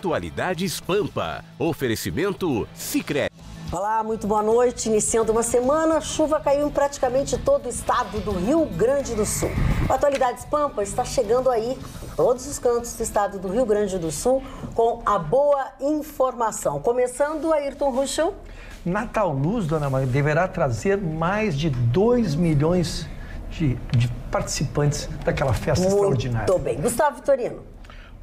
Atualidades Pampa. Oferecimento Sicredi. Olá, muito boa noite. Iniciando uma semana, a chuva caiu em praticamente todo o estado do Rio Grande do Sul. O Atualidades Pampa está chegando aí em todos os cantos do estado do Rio Grande do Sul com a boa informação. Começando, Ayrton Ruschel. Natal Luz, dona Maria, deverá trazer mais de 2 milhões de participantes daquela festa extraordinária. Muito bem. Gustavo Vitorino.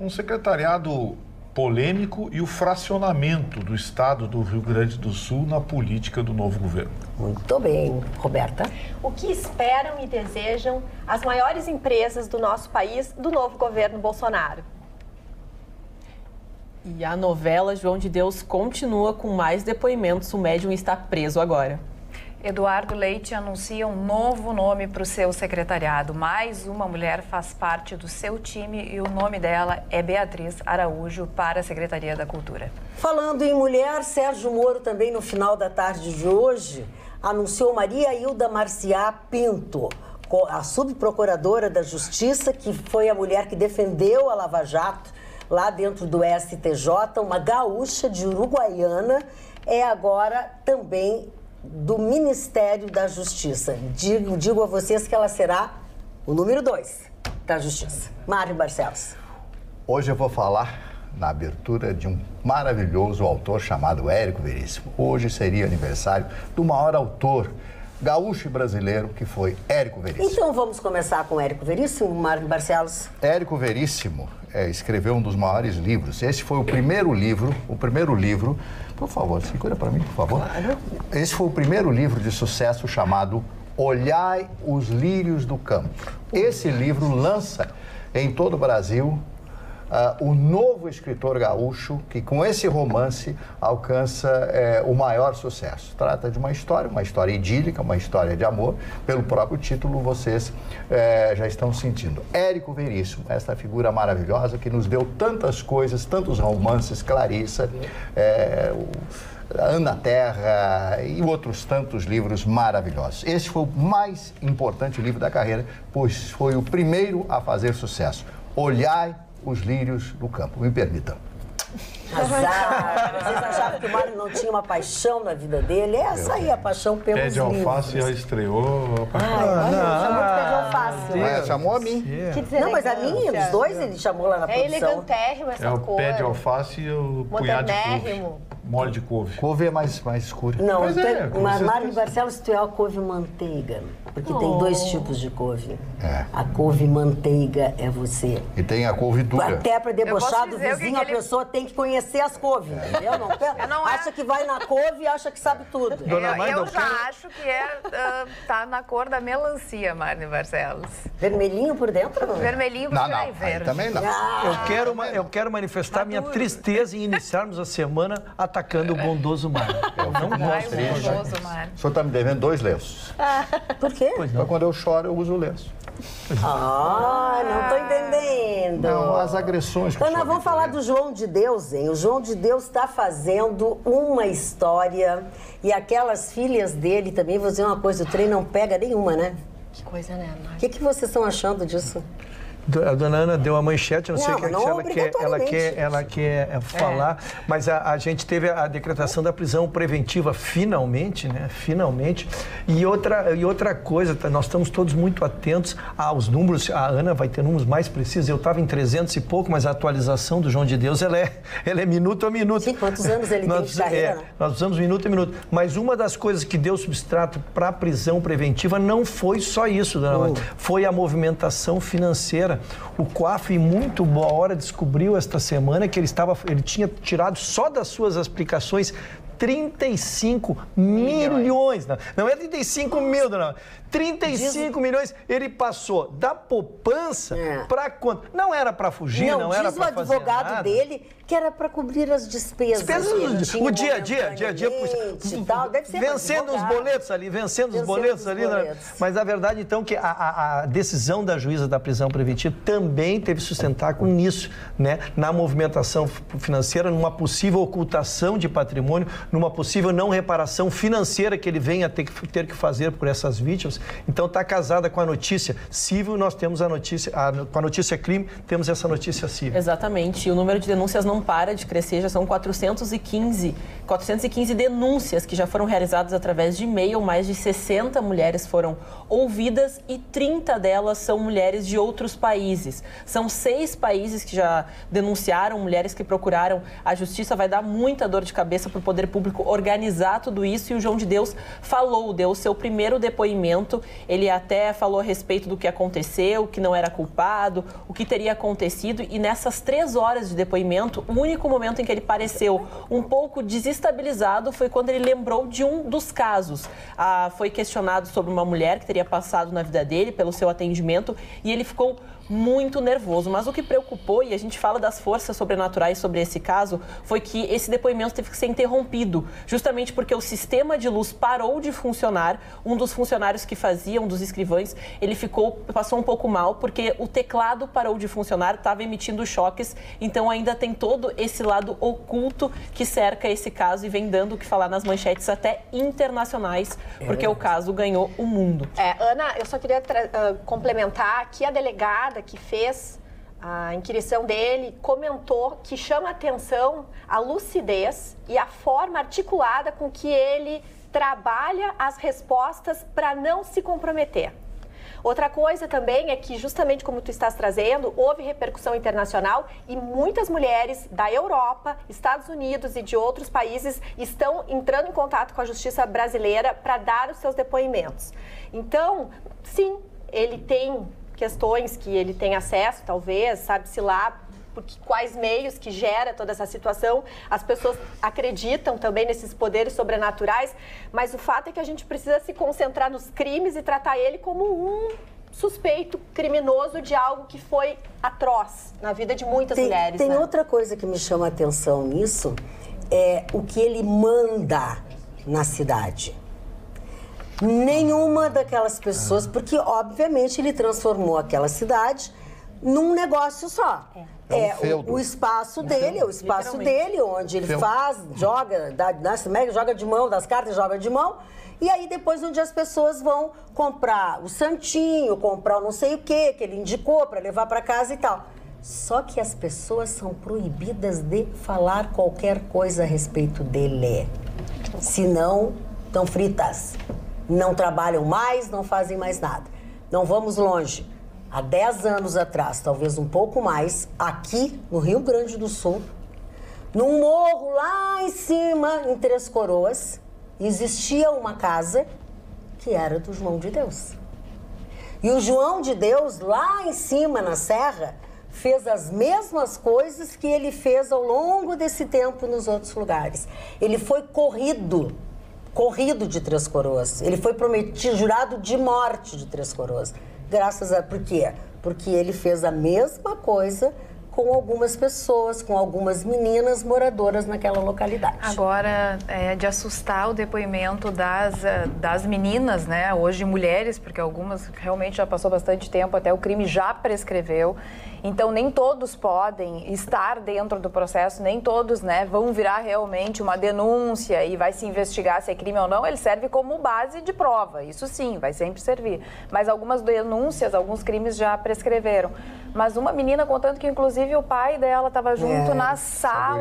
Um secretariado polêmico e o fracionamento do estado do Rio Grande do Sul na política do novo governo. Muito bem. Roberta. O que esperam e desejam as maiores empresas do nosso país do novo governo Bolsonaro? E a novela João de Deus continua com mais depoimentos. O médium está preso agora. Eduardo Leite anuncia um novo nome para o seu secretariado. Mais uma mulher faz parte do seu time e o nome dela é Beatriz Araújo para a Secretaria da Cultura. Falando em mulher, Sérgio Moro também no final da tarde de hoje anunciou Maria Hilda Marciá Pinto, a subprocuradora da Justiça, que foi a mulher que defendeu a Lava Jato lá dentro do STJ, uma gaúcha de Uruguaiana, é agora também do Ministério da Justiça. Digo a vocês que ela será o número 2 da Justiça. Mário Barcelos. Hoje eu vou falar na abertura de um maravilhoso autor chamado Érico Veríssimo. Hoje seria aniversário do maior autor gaúcho e brasileiro, que foi Érico Veríssimo. Então vamos começar com Érico Veríssimo, Mário Barcelos. Érico Veríssimo escreveu um dos maiores livros. Esse foi o primeiro livro, por favor, segura para mim, por favor. Claro. Esse foi o primeiro livro de sucesso chamado Olhai os Lírios do Campo. Esse livro lança em todo o Brasil o novo escritor gaúcho que com esse romance alcança o maior sucesso. Trata de uma história idílica, uma história de amor. Pelo próprio título vocês já estão sentindo. Érico Veríssimo, essa figura maravilhosa que nos deu tantas coisas, tantos romances, Clarissa, Ana Terra e outros tantos livros maravilhosos. Esse foi o mais importante livro da carreira, pois foi o primeiro a fazer sucesso. Olhai os lírios do campo. Me permitam. Azar. Vocês achavam que o Mário não tinha uma paixão na vida dele? Essa aí, a paixão pelos Pé de livros. Alface já estreou. Chamou de pé de alface. Chamou a mim. Não, mas a mim, os dois, ele chamou lá na produção. É elegantérrimo essa O cor. pé de alface e o punhado de couve. Modernérrimo. Mole de couve. Couve é mais escura. Não, Pois é, mas vocês Mário dois. Barcelos, tu é a couve-manteiga. Porque tem dois tipos de couve. É. A couve-manteiga é você. E tem a couve dura. Até para debochar do dizer o que vizinho, que a ele- pessoa tem que conhecer as couves, entendeu? Acha que vai na couve e acha que sabe tudo. Dona Magda, Eu já acho que tá na cor da melancia, Mário Barcelos. Vermelhinho por dentro? Vermelhinho Não, porque não, é aí verde. também não. Eu quero manifestar minha tristeza em iniciarmos a semana atacando o bondoso Mário. Eu não Ai, gosto. o bondoso, Mário. O senhor está me devendo 2 lenços. Por quê? Então, quando eu choro, eu uso o lenço. Não tô entendendo. Não, as agressões que o Então, nós senhor vamos me falar fez. do João de Deus, hein? O João de Deus está fazendo uma história e aquelas filhas dele também, vou dizer uma coisa, o trem não pega nenhuma, né? Que coisa, né, Mário? O que vocês estão achando disso? A dona Ana deu a manchete, eu não sei Não, o que não ela quer obrigatoriamente. falar, mas a gente teve a decretação da prisão preventiva finalmente, né? Finalmente. E outra coisa, nós estamos todos muito atentos aos números, a Ana vai ter números mais precisos, eu estava em 300 e pouco, mas a atualização do João de Deus, ela é minuto a minuto. Sim, quantos anos ele tem de carreira, né? Nós usamos minuto a minuto. Mas uma das coisas que deu substrato para a prisão preventiva não foi só isso, dona Maria, foi a movimentação financeira. O COAF, em muito boa hora, descobriu esta semana que ele tinha tirado só das suas aplicações 35 milhões. Não é 35 mil, dona. 35 milhões. Ele passou da poupança para quanto? Não era para fugir, não era para fazer nada. Diz o advogado dele que era para cobrir as despesas. O dia a dia, vencendo os boletos ali, Mas a verdade, então, que a decisão da juíza da prisão preventiva também teve sustentáculo nisso, né? Na movimentação financeira, numa possível ocultação de patrimônio numa possível não reparação financeira que ele venha a ter que fazer por essas vítimas. Então está casada com a notícia civil, nós temos a notícia, com a notícia crime, temos essa notícia civil. Exatamente, e o número de denúncias não para de crescer, já são 415 denúncias que já foram realizadas através de e-mail, mais de 60 mulheres foram ouvidas e 30 delas são mulheres de outros países. São 6 países que já denunciaram, mulheres que procuraram a justiça. Vai dar muita dor de cabeça para o poder público organizar tudo isso, e o João de Deus deu o seu primeiro depoimento. Ele até falou a respeito do que aconteceu, que não era culpado, o que teria acontecido, e nessas 3 horas de depoimento, o único momento em que ele pareceu um pouco desestabilizado foi quando ele lembrou de um dos casos. Foi questionado sobre uma mulher que teria passado na vida dele pelo seu atendimento, e ele ficou muito nervoso. Mas o que preocupou, e a gente fala das forças sobrenaturais sobre esse caso, foi que esse depoimento teve que ser interrompido, justamente porque o sistema de luz parou de funcionar. Um dos funcionários que fazia, um dos escrivães, ele passou um pouco mal, porque o teclado parou de funcionar, estava emitindo choques. Então ainda tem todo esse lado oculto que cerca esse caso e vem dando o que falar nas manchetes até internacionais, porque o caso ganhou o mundo. Ana, eu só queria complementar que a delegada que fez a inquirição dele comentou que chama atenção a lucidez e a forma articulada com que ele trabalha as respostas para não se comprometer. Outra coisa também é que, justamente como tu estás trazendo, houve repercussão internacional e muitas mulheres da Europa, Estados Unidos e de outros países estão entrando em contato com a justiça brasileira para dar os seus depoimentos. Então, sim, ele tem questões que ele tem acesso, talvez, sabe-se lá, quais meios que gera toda essa situação. As pessoas acreditam também nesses poderes sobrenaturais, mas o fato é que a gente precisa se concentrar nos crimes e tratar ele como um suspeito criminoso de algo que foi atroz na vida de muitas mulheres. Tem outra coisa que me chama a atenção nisso, é o que ele manda na cidade. Nenhuma daquelas pessoas, porque obviamente ele transformou aquela cidade num negócio só. O espaço dele, o espaço dele, onde ele joga de mão, das cartas, joga de mão, e aí depois onde as pessoas vão comprar o santinho, comprar o não sei o que ele indicou para levar para casa e tal. Só que as pessoas são proibidas de falar qualquer coisa a respeito dele. Senão, estão fritas. Não trabalham mais, não fazem mais nada. Não vamos longe. Há 10 anos atrás, talvez um pouco mais, aqui no Rio Grande do Sul, num morro lá em cima, em Três Coroas, existia uma casa que era do João de Deus. E o João de Deus, lá em cima na serra, fez as mesmas coisas que ele fez ao longo desse tempo nos outros lugares. Ele foi corrido de Três Coroas. Ele foi jurado de morte de Três Coroas. Por quê? Porque ele fez a mesma coisa com algumas pessoas, com algumas meninas moradoras naquela localidade. Agora, é de assustar o depoimento das meninas, né? Hoje mulheres, porque algumas realmente já passou bastante tempo, até o crime já prescreveu. Então, nem todos podem estar dentro do processo, nem todos, né, vão virar realmente uma denúncia e vai se investigar se é crime ou não. Ele serve como base de prova, isso sim, vai sempre servir. Mas algumas denúncias, alguns crimes já prescreveram. Mas uma menina contando que, inclusive, o pai dela estava junto na sala.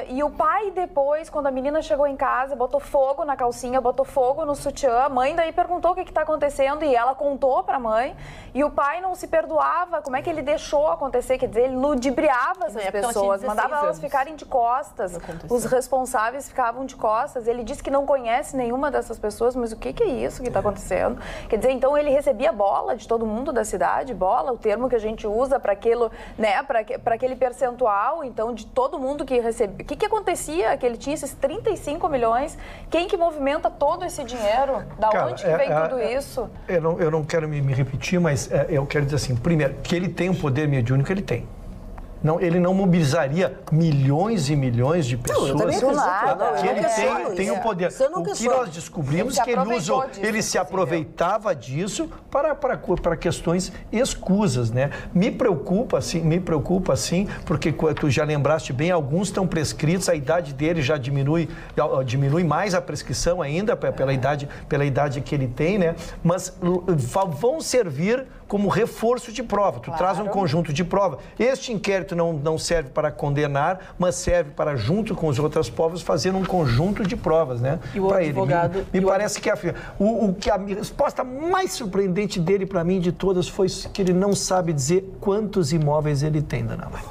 E o pai, depois, quando a menina chegou em casa, botou fogo na calcinha, botou fogo no sutiã. A mãe daí perguntou o que está acontecendo e ela contou para a mãe. E o pai não se perdoava. Como é que ele deixou acontecer? Quer dizer, ele ludibriava essas pessoas, mandava elas ficarem de costas. Os responsáveis ficavam de costas. Ele disse que não conhece nenhuma dessas pessoas, mas o que é isso que está acontecendo? Quer dizer, então ele recebia bola de todo mundo da cidade, bola, o termo que a gente usa para aquilo, né, para aquele percentual, então, de todo mundo que recebia. O que acontecia? Que ele tinha esses 35 milhões. Quem que movimenta todo esse dinheiro? Onde que vem tudo isso? Eu não quero me repetir, mas eu quero dizer assim, primeiro, que ele tem um poder mediúnico, ele tem. ele não mobilizaria milhões e milhões de pessoas. Eu também acredito, que ele tem o poder. O que nós descobrimos é que ele se aproveitava disso para questões escusas, né? Me preocupa, sim, porque tu já lembraste bem, alguns estão prescritos, a idade dele já diminui mais a prescrição ainda pela idade que ele tem, né? Mas vão servir como reforço de prova. Tu traz um conjunto de prova. Este inquérito não serve para condenar, mas serve para, junto com as outras provas, fazer um conjunto de provas, né? E o advogado... Me parece que a resposta mais surpreendente dele, para mim, de todas, foi que ele não sabe dizer quantos imóveis ele tem, Dona Mãe.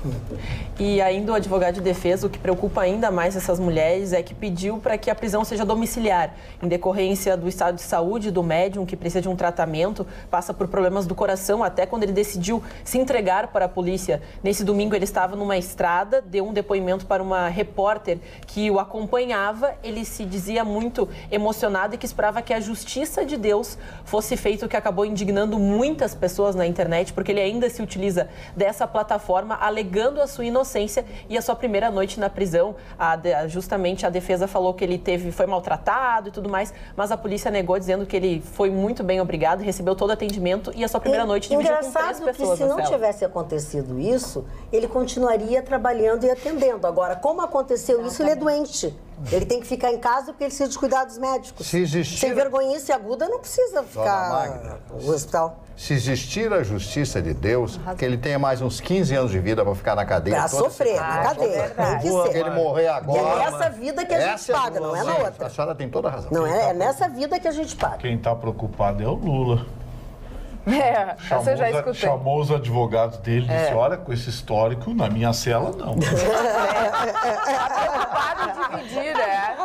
E ainda o advogado de defesa, o que preocupa ainda mais essas mulheres é que pediu para que a prisão seja domiciliar, em decorrência do estado de saúde do médium, que precisa de um tratamento, passa por problemas do coração, até quando ele decidiu se entregar para a polícia. Nesse domingo ele estava numa estrada, deu um depoimento para uma repórter que o acompanhava, ele se dizia muito emocionado e que esperava que a justiça de Deus fosse feita, o que acabou indignando muitas pessoas na internet, porque ele ainda se utiliza dessa plataforma, alegando a sua inocência e a sua primeira noite na prisão. Justamente a defesa falou que ele foi maltratado e tudo mais, mas a polícia negou, dizendo que ele foi muito bem obrigado, recebeu todo atendimento e a sua primeira noite dividiu com 3 pessoas. Que se não tivesse acontecido isso, ele continuaria trabalhando e atendendo. Agora, como aconteceu isso, ele é doente. Ele tem que ficar em casa porque ele precisa de cuidados médicos. Sem vergonhice aguda, não precisa ficar no hospital. Se existir a justiça de Deus, que ele tenha mais uns 15 anos de vida para ficar na cadeia. Para sofrer, na cadeia. Tem que ser. Ele morrer agora. E é nessa vida que a gente paga, não é na outra. A senhora tem toda a razão. Não, é nessa vida que a gente paga. Quem está preocupado é o Lula. Essa eu já escutei. Chamou os advogados dele e disse, olha, com esse histórico, na minha cela, não. Tá preocupado em dividir, né?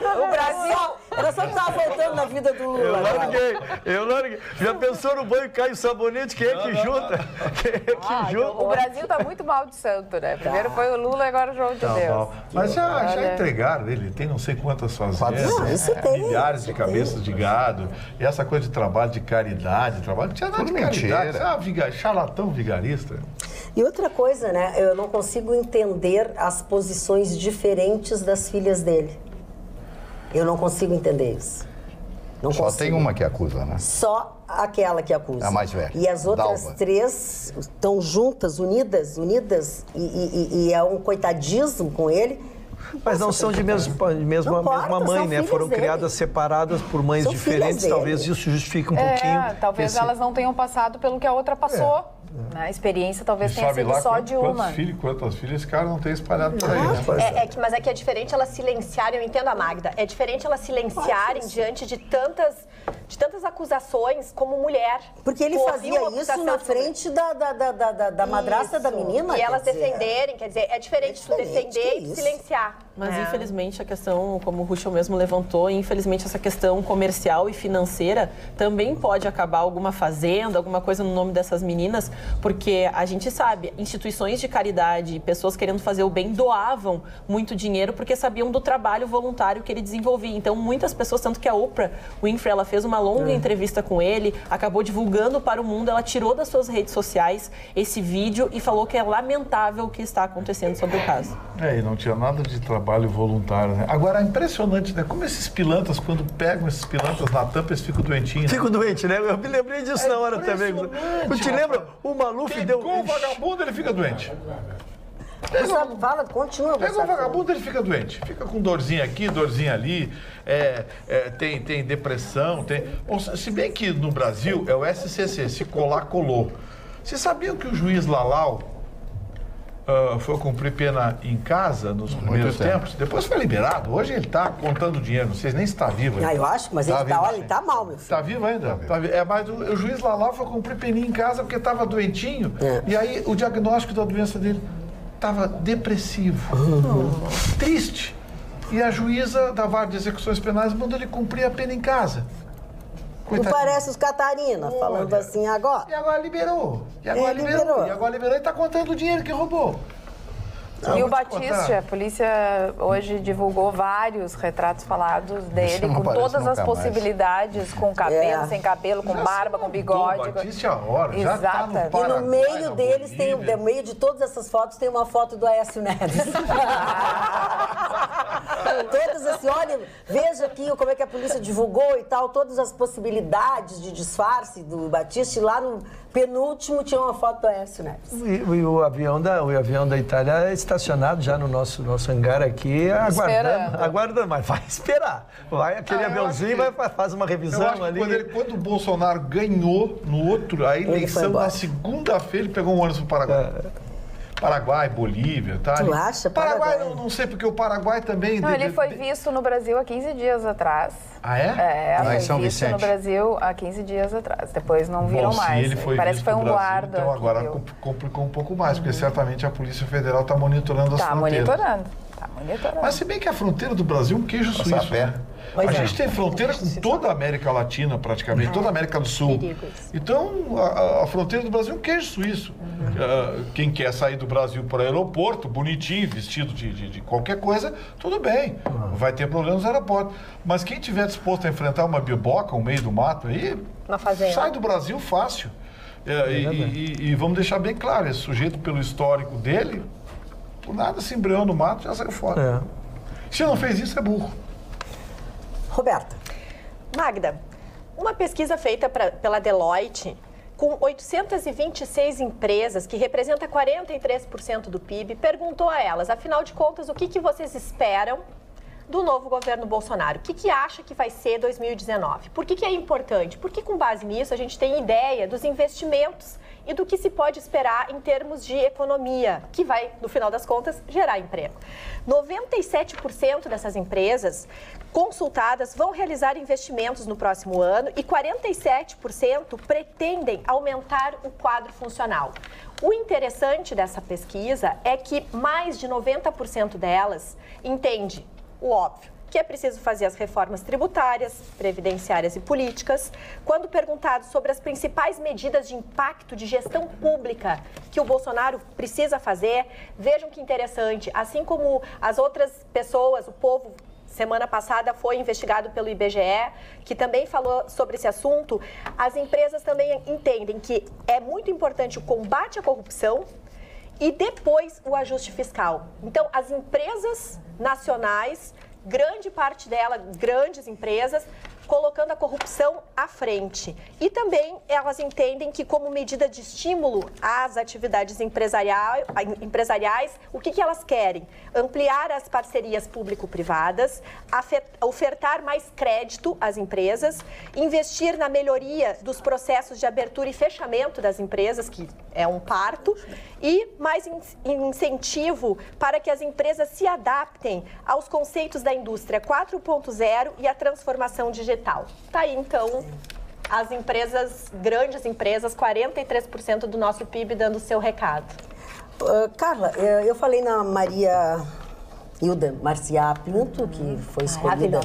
O Brasil... Era só que estava voltando na vida do Lula. Eu larguei. Já pensou no banho, cai o sabonete, quem é que junta? O Brasil tá muito mal de santo, né? Primeiro foi o Lula e agora o João de Deus. Bom. Mas já entregaram ele, tem não sei quantas fazendas, milhares de cabeças de gado, e essa coisa de trabalho de caridade, não tinha nada de caridade, charlatão vigarista. E outra coisa, né? Eu não consigo entender as posições diferentes das filhas dele. Eu não consigo entender isso. Só tem uma que acusa, né? Só aquela que acusa. A mais velha. E as outras Dalva. 3 estão juntas, unidas, e é um coitadismo com ele. Mas não são de mesma mãe, né? Foram criadas separadas por mães diferentes. Talvez isso justifique um pouquinho. Talvez elas não tenham passado pelo que a outra passou. A experiência talvez tenha sido só de uma. Quantas filhas esse cara não tem espalhado por aí, né? Mas é que é diferente elas silenciarem, eu entendo a Magda, é diferente elas silenciarem diante de tantas acusações como mulher. Porque ele fazia isso na frente da madrasta da menina. E elas defenderem, quer dizer, é diferente tu defender e silenciar. Mas infelizmente a questão, como o Ruschel mesmo levantou, infelizmente essa questão comercial e financeira também pode acabar alguma fazenda, alguma coisa no nome dessas meninas, porque a gente sabe, instituições de caridade, pessoas querendo fazer o bem, doavam muito dinheiro porque sabiam do trabalho voluntário que ele desenvolvia. Então muitas pessoas, tanto que a Oprah Winfrey, ela fez uma longa entrevista com ele, acabou divulgando para o mundo, ela tirou das suas redes sociais esse vídeo e falou que é lamentável o que está acontecendo sobre o caso. E não tinha nada de trabalho voluntário, né? Agora, é impressionante, né? Como esses pilantras, quando pegam esses pilantras na tampa, eles ficam doentinhos. Ficam doentes, né? Eu me lembrei disso na hora também. Tu te lembra? O Maluf deu... Com o vagabundo, ele fica doente. Continua. Pega o vagabundo, ele fica doente. Fica com dorzinha aqui, dorzinha ali, tem depressão, se bem que no Brasil é o SCC, se colar, colou. Vocês sabiam que o juiz Lalau foi cumprir pena em casa nos primeiros tempos? Depois foi liberado. Hoje ele está contando dinheiro, não sei nem se está vivo ainda. Eu acho, mas ele está mal, meu filho. Está vivo ainda? Mas o juiz Lalau foi cumprir peninha em casa porque estava doentinho. E aí o diagnóstico da doença dele estava depressivo, triste. E a juíza da Vara de Execuções Penais mandou ele cumprir a pena em casa. Não parece os Catarina falando assim agora. E agora liberou. E agora liberou e está contando o dinheiro que roubou. E o Batiste, a polícia hoje divulgou vários retratos falados dele, com todas as possibilidades, com cabelo, sem cabelo, com barba, com bigode. O Batiste a hora, já tá no Paraguai, e no meio deles, no meio de todas essas fotos, tem uma foto do Aécio Neves. Todas assim, olha, veja aqui como é que a polícia divulgou e tal, todas as possibilidades de disfarce do Batiste. Lá no penúltimo tinha uma foto do Aécio Neves. E o avião da Itália é estacionado já no nosso hangar aqui, aguardando, mas vai esperar. Vai aquele aviãozinho, faz uma revisão ali. Quando o Bolsonaro ganhou a eleição, na segunda-feira, ele pegou um ônibus pro Paraguai. Paraguai, Bolívia, tá? Tu acha? Paraguai, não sei, porque o Paraguai também... Não, ele foi visto no Brasil há 15 dias atrás. Ah, é? Foi visto no Brasil há 15 dias atrás. Depois não viram mais. Ele foi Parece que foi um Brasil, guarda. Então agora complicou um pouco mais, porque certamente a Polícia Federal está monitorando as fronteiras. Tá monitorando. Mas se bem que a fronteira do Brasil é um queijo suíço, né? A gente tem fronteira com toda a América Latina, praticamente, toda a América do Sul. Então, a fronteira do Brasil é um queijo suíço. Quem quer sair do Brasil para o aeroporto, bonitinho, vestido de qualquer coisa, tudo bem. Não vai ter problema nos aeroportos. Mas quem estiver disposto a enfrentar uma biboca no meio do mato aí, sai do Brasil fácil. E vamos deixar bem claro, esse sujeito, pelo histórico dele, por nada se embreou no mato, já saiu fora. Se não fez isso, é burro. Roberta. Magda, uma pesquisa feita pela Deloitte, com 826 empresas, que representa 43% do PIB, perguntou a elas, afinal de contas, o que vocês esperam do novo governo Bolsonaro? O que acha que vai ser 2019? Por que é importante? Porque com base nisso a gente tem ideia dos investimentos e do que se pode esperar em termos de economia, que vai, no final das contas, gerar emprego. 97% dessas empresas consultadas vão realizar investimentos no próximo ano e 47% pretendem aumentar o quadro funcional. O interessante dessa pesquisa é que mais de 90% delas entende o óbvio, que é preciso fazer as reformas tributárias, previdenciárias e políticas. Quando perguntado sobre as principais medidas de impacto de gestão pública que o Bolsonaro precisa fazer, vejam que interessante, assim como as outras pessoas, o povo, semana passada foi investigado pelo IBGE, que também falou sobre esse assunto, as empresas também entendem que é muito importante o combate à corrupção e depois o ajuste fiscal. Então, as empresas nacionais, grande parte delas, grandes empresas, colocando a corrupção à frente. E também elas entendem que, como medida de estímulo às atividades empresariais, o que elas querem? Ampliar as parcerias público-privadas, ofertar mais crédito às empresas, investir na melhoria dos processos de abertura e fechamento das empresas, que é um parto, e mais incentivo para que as empresas se adaptem aos conceitos da indústria 4.0 e a transformação digital. Tá aí, então, as empresas, grandes empresas, 43% do nosso PIB dando o seu recado. Carla, eu falei na Maria Hilda Marciá Pinto, que foi escolhida.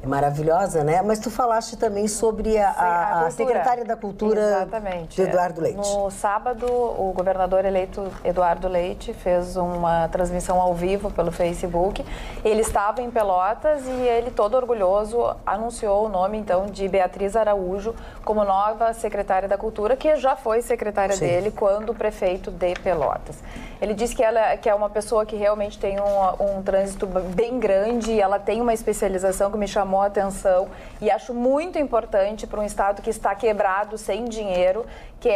É maravilhosa, né? Mas tu falaste também sobre a secretária da Cultura, de Eduardo Leite. No sábado, o governador eleito Eduardo Leite fez uma transmissão ao vivo pelo Facebook. Ele estava em Pelotas e ele, todo orgulhoso, anunciou o nome, então, de Beatriz Araújo como nova secretária da Cultura, que já foi secretária dele quando prefeito de Pelotas. Ele disse que ela é uma pessoa que realmente tem um trânsito bem grande e ela tem uma especialização que me chamou a atenção e acho muito importante para um estado que está quebrado, sem dinheiro, que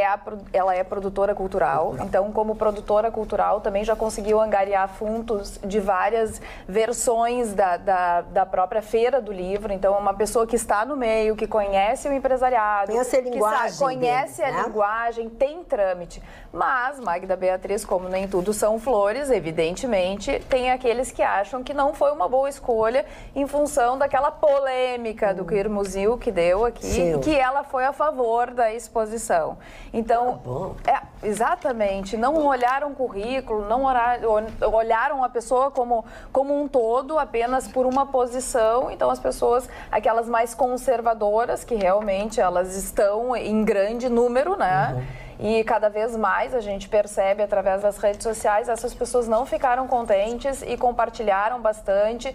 ela é produtora cultural. Então, como produtora cultural, também já conseguiu angariar fundos de várias versões da própria Feira do Livro. Então, é uma pessoa que está no meio, que conhece o empresariado, conhece a linguagem, conhece a linguagem, tem trâmite. Mas, Magda Beatriz, como nem tudo são flores, evidentemente, tem aqueles que acham que não foi uma boa escolha em função daquela polêmica do Quirmuzil que deu aqui, que ela foi a favor da exposição. Então, exatamente, não olharam o currículo, não olharam a pessoa como um todo, apenas por uma posição. Então, as pessoas, aquelas mais conservadoras, que realmente elas estão em grande número, né? e cada vez mais a gente percebe através das redes sociais, essas pessoas não ficaram contentes e compartilharam bastante,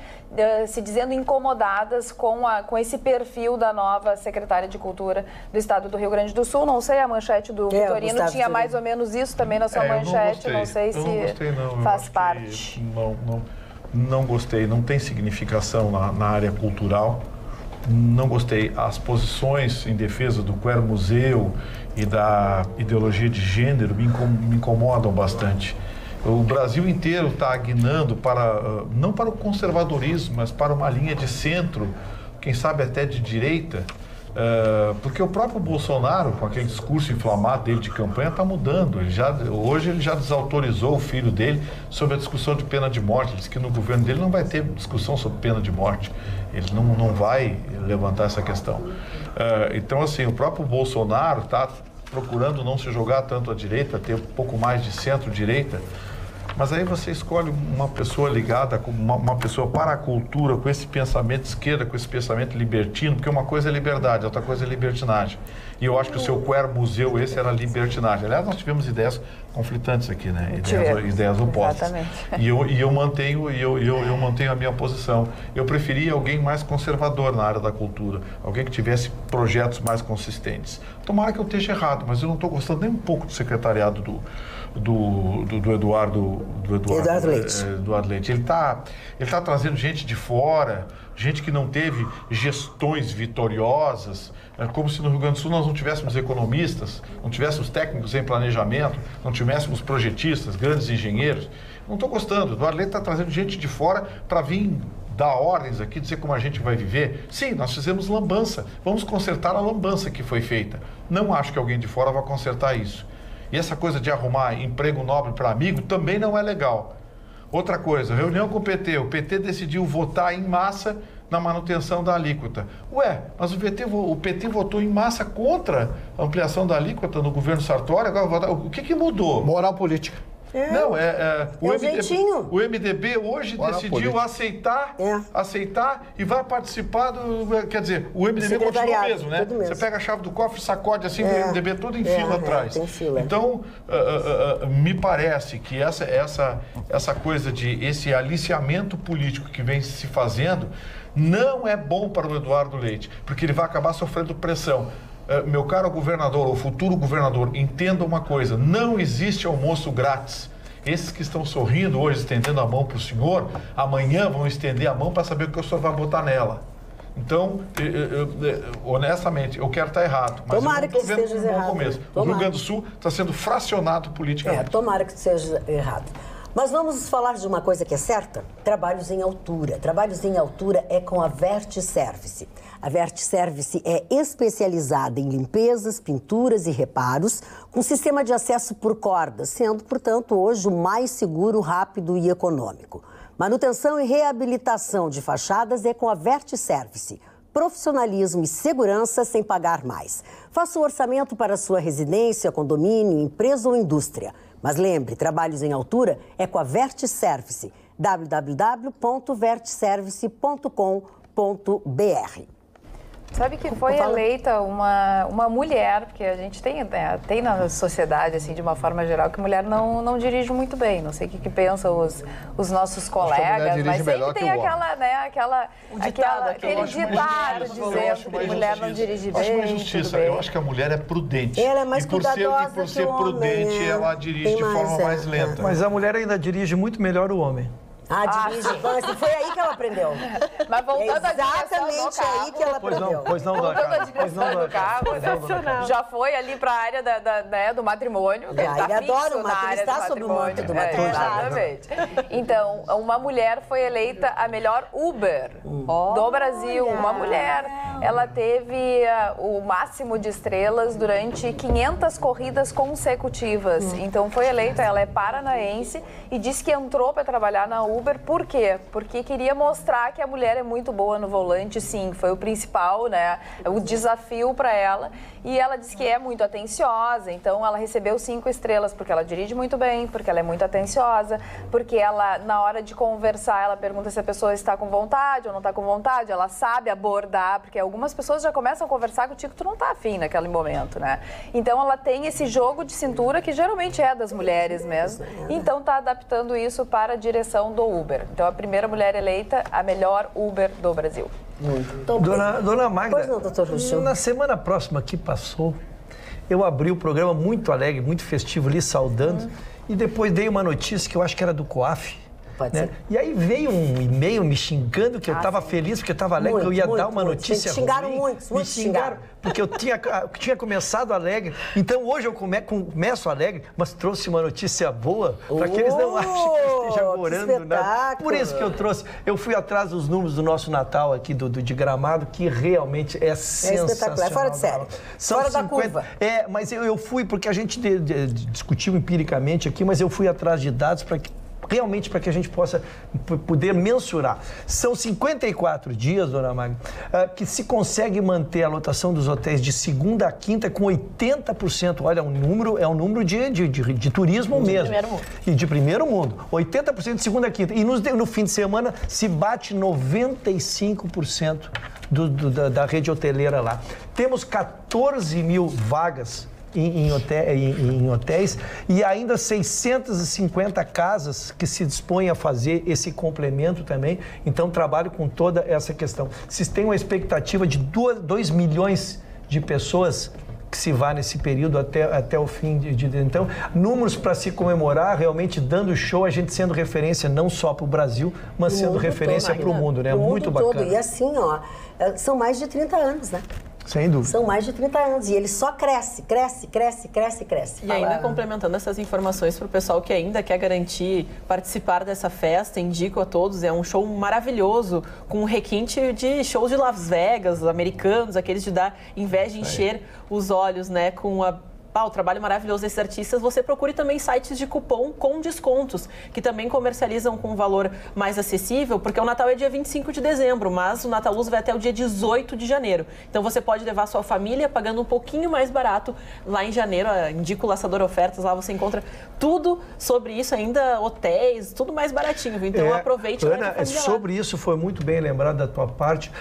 se dizendo incomodadas com esse perfil da nova secretária de Cultura do Estado do Rio Grande do Sul. Não sei, a manchete do Vitorino tinha mais ou menos isso também na sua manchete, não sei se faz parte. Não gostei, não tem significação na área cultural. Não gostei. As posições em defesa do queer museu e da ideologia de gênero me incomodam bastante. O Brasil inteiro está guinando não para o conservadorismo, mas para uma linha de centro, quem sabe até de direita, porque o próprio Bolsonaro, com aquele discurso inflamado dele de campanha, está mudando. Hoje ele já desautorizou o filho dele sobre a discussão de pena de morte. Ele disse que no governo dele não vai ter discussão sobre pena de morte. Ele não vai levantar essa questão. Então, assim, o próprio Bolsonaro está procurando não se jogar tanto à direita, ter um pouco mais de centro-direita. Mas aí você escolhe uma pessoa ligada, uma pessoa para a cultura, com esse pensamento de esquerda, com esse pensamento libertino, porque uma coisa é liberdade, outra coisa é libertinagem. E eu acho que o seu queer museu, esse era libertinagem. Aliás, nós tivemos ideias conflitantes aqui, né? Ideias opostas. Exatamente. E eu mantenho a minha posição. Eu preferia alguém mais conservador na área da cultura, alguém que tivesse projetos mais consistentes. Tomara que eu esteja errado, mas eu não estou gostando nem um pouco do secretariado do Eduardo Leite. Ele tá trazendo gente de fora, gente que não teve gestões vitoriosas, como se no Rio Grande do Sul nós não tivéssemos economistas, não tivéssemos técnicos em planejamento, não tivéssemos projetistas, grandes engenheiros. Não estou gostando. O Eduardo Leite está trazendo gente de fora para vir dar ordens aqui, dizer como a gente vai viver. Sim, nós fizemos lambança. Vamos consertar a lambança que foi feita. Não acho que alguém de fora vai consertar isso. E essa coisa de arrumar emprego nobre para amigo também não é legal. Outra coisa, reunião com o PT decidiu votar em massa na manutenção da alíquota. Ué, mas o PT votou em massa contra a ampliação da alíquota no governo Sartori, agora o que mudou? Moral política. Não, o MDB hoje decidiu aceitar e vai participar quer dizer, o MDB continua mesmo, né? Você pega a chave do cofre, sacode assim, o MDB todo em fila atrás. Então, me parece que essa coisa esse aliciamento político que vem se fazendo não é bom para o Eduardo Leite, porque ele vai acabar sofrendo pressão. Meu caro governador, ou futuro governador, entenda uma coisa, não existe almoço grátis. Esses que estão sorrindo hoje, estendendo a mão para o senhor, amanhã vão estender a mão para saber o que o senhor vai botar nela. Então, honestamente, eu quero estar errado, mas tomara eu não estou vendo um bom começo. O Rio Grande do Sul está sendo fracionado politicamente. Tomara que seja errado. Mas vamos falar de uma coisa que é certa? Trabalhos em altura. Trabalhos em altura é com a Vertiservice. A Vertiservice é especializada em limpezas, pinturas e reparos, com sistema de acesso por cordas, sendo, portanto, hoje o mais seguro, rápido e econômico. Manutenção e reabilitação de fachadas é com a Vertiservice. Profissionalismo e segurança sem pagar mais. Faça o orçamento para sua residência, condomínio, empresa ou indústria. Mas lembre, trabalhos em altura é com a Vertiservice. www.vertiservice.com.br. Sabe que foi eleita uma mulher, porque a gente tem na sociedade, assim, de uma forma geral, que mulher não dirige muito bem. Não sei o que pensam os nossos colegas, mas sempre tem aquele ditado dizendo que mulher não dirige bem. Acho uma injustiça. Eu acho que a mulher é prudente. Ela é mais cuidadosa. E por ser prudente, ela dirige de forma mais lenta. Mas a mulher ainda dirige muito melhor o homem. Dirige. Foi aí que ela aprendeu. Mas voltando à direção do carro, aí que ela aprendeu. Voltando à direção do carro, já foi ali para a área do matrimônio. Ele adora o matrimônio, ele está sob o manto do matrimônio. Exatamente. Então, uma mulher foi eleita a melhor Uber do Brasil. Uma mulher. Ela teve o máximo de estrelas durante 500 corridas consecutivas. Então, foi eleita, ela é paranaense e disse que entrou para trabalhar na Uber Uber. Por quê? Porque queria mostrar que a mulher é muito boa no volante, sim. Foi o principal, né? O desafio para ela. E ela disse que é muito atenciosa, então ela recebeu 5 estrelas porque ela dirige muito bem, porque ela é muito atenciosa, porque ela, na hora de conversar, ela pergunta se a pessoa está com vontade ou não está com vontade, ela sabe abordar, porque algumas pessoas já começam a conversar contigo que tu não está afim naquele momento, né? Então ela tem esse jogo de cintura que geralmente é das mulheres mesmo, então está adaptando isso para a direção do Uber. Então a primeira mulher eleita, a melhor Uber do Brasil. Dona Magda, Pois não, doutor Lúcio. na semana próxima que passou, eu abri o programa muito alegre, muito festivo ali, saudando, e depois dei uma notícia que eu acho que era do COAF. Pode né? ser. E aí veio um e-mail me xingando que eu estava feliz, porque eu estava alegre, que eu ia dar uma notícia ruim. Xingaram muitos xingaram. Porque eu tinha começado alegre. Então hoje eu começo alegre, mas trouxe uma notícia boa para que eles não achem que eu esteja morando nada. Por isso que eu trouxe. Eu fui atrás dos números do nosso Natal aqui de Gramado, que realmente é sensacional. espetacular, é fora de série. São Fora da 50, curva. mas eu fui, porque a gente discutiu empiricamente aqui, mas eu fui atrás de dados para que realmente para que a gente possa poder mensurar. São 54 dias, dona Magda, que se consegue manter a lotação dos hotéis de segunda a quinta com 80%. Olha, é um número de turismo mesmo. Primeiro mundo. E de primeiro mundo. 80% de segunda a quinta. E no fim de semana se bate 95% da rede hoteleira lá. Temos 14 mil vagas em hotéis e ainda 650 casas que se dispõem a fazer esse complemento também. Então, trabalho com toda essa questão. Vocês têm uma expectativa de 2 milhões de pessoas que se vá nesse período até o fim Então, números para se comemorar, realmente dando show, a gente sendo referência não só para o Brasil, mas sendo referência para o mundo, né? Muito bacana. Todo. E assim, ó, são mais de 30 anos, né? Sem dúvida. São mais de 30 anos e ele só cresce. E ainda complementando essas informações para o pessoal que ainda quer garantir participar dessa festa, indico a todos, é um show maravilhoso, com um requinte de shows de Las Vegas, americanos, aqueles de dar inveja de encher os olhos, né, com o trabalho maravilhoso desses artistas. Você procure também sites de cupom com descontos, que também comercializam com um valor mais acessível, porque o Natal é dia 25 de dezembro, mas o Nataluz vai até o dia 18 de janeiro. Então você pode levar sua família pagando um pouquinho mais barato lá em janeiro. Indico o Laçador Ofertas, lá você encontra tudo sobre isso, ainda hotéis, tudo mais baratinho. Então aproveite. Ana, sobre isso foi muito bem lembrado da tua parte.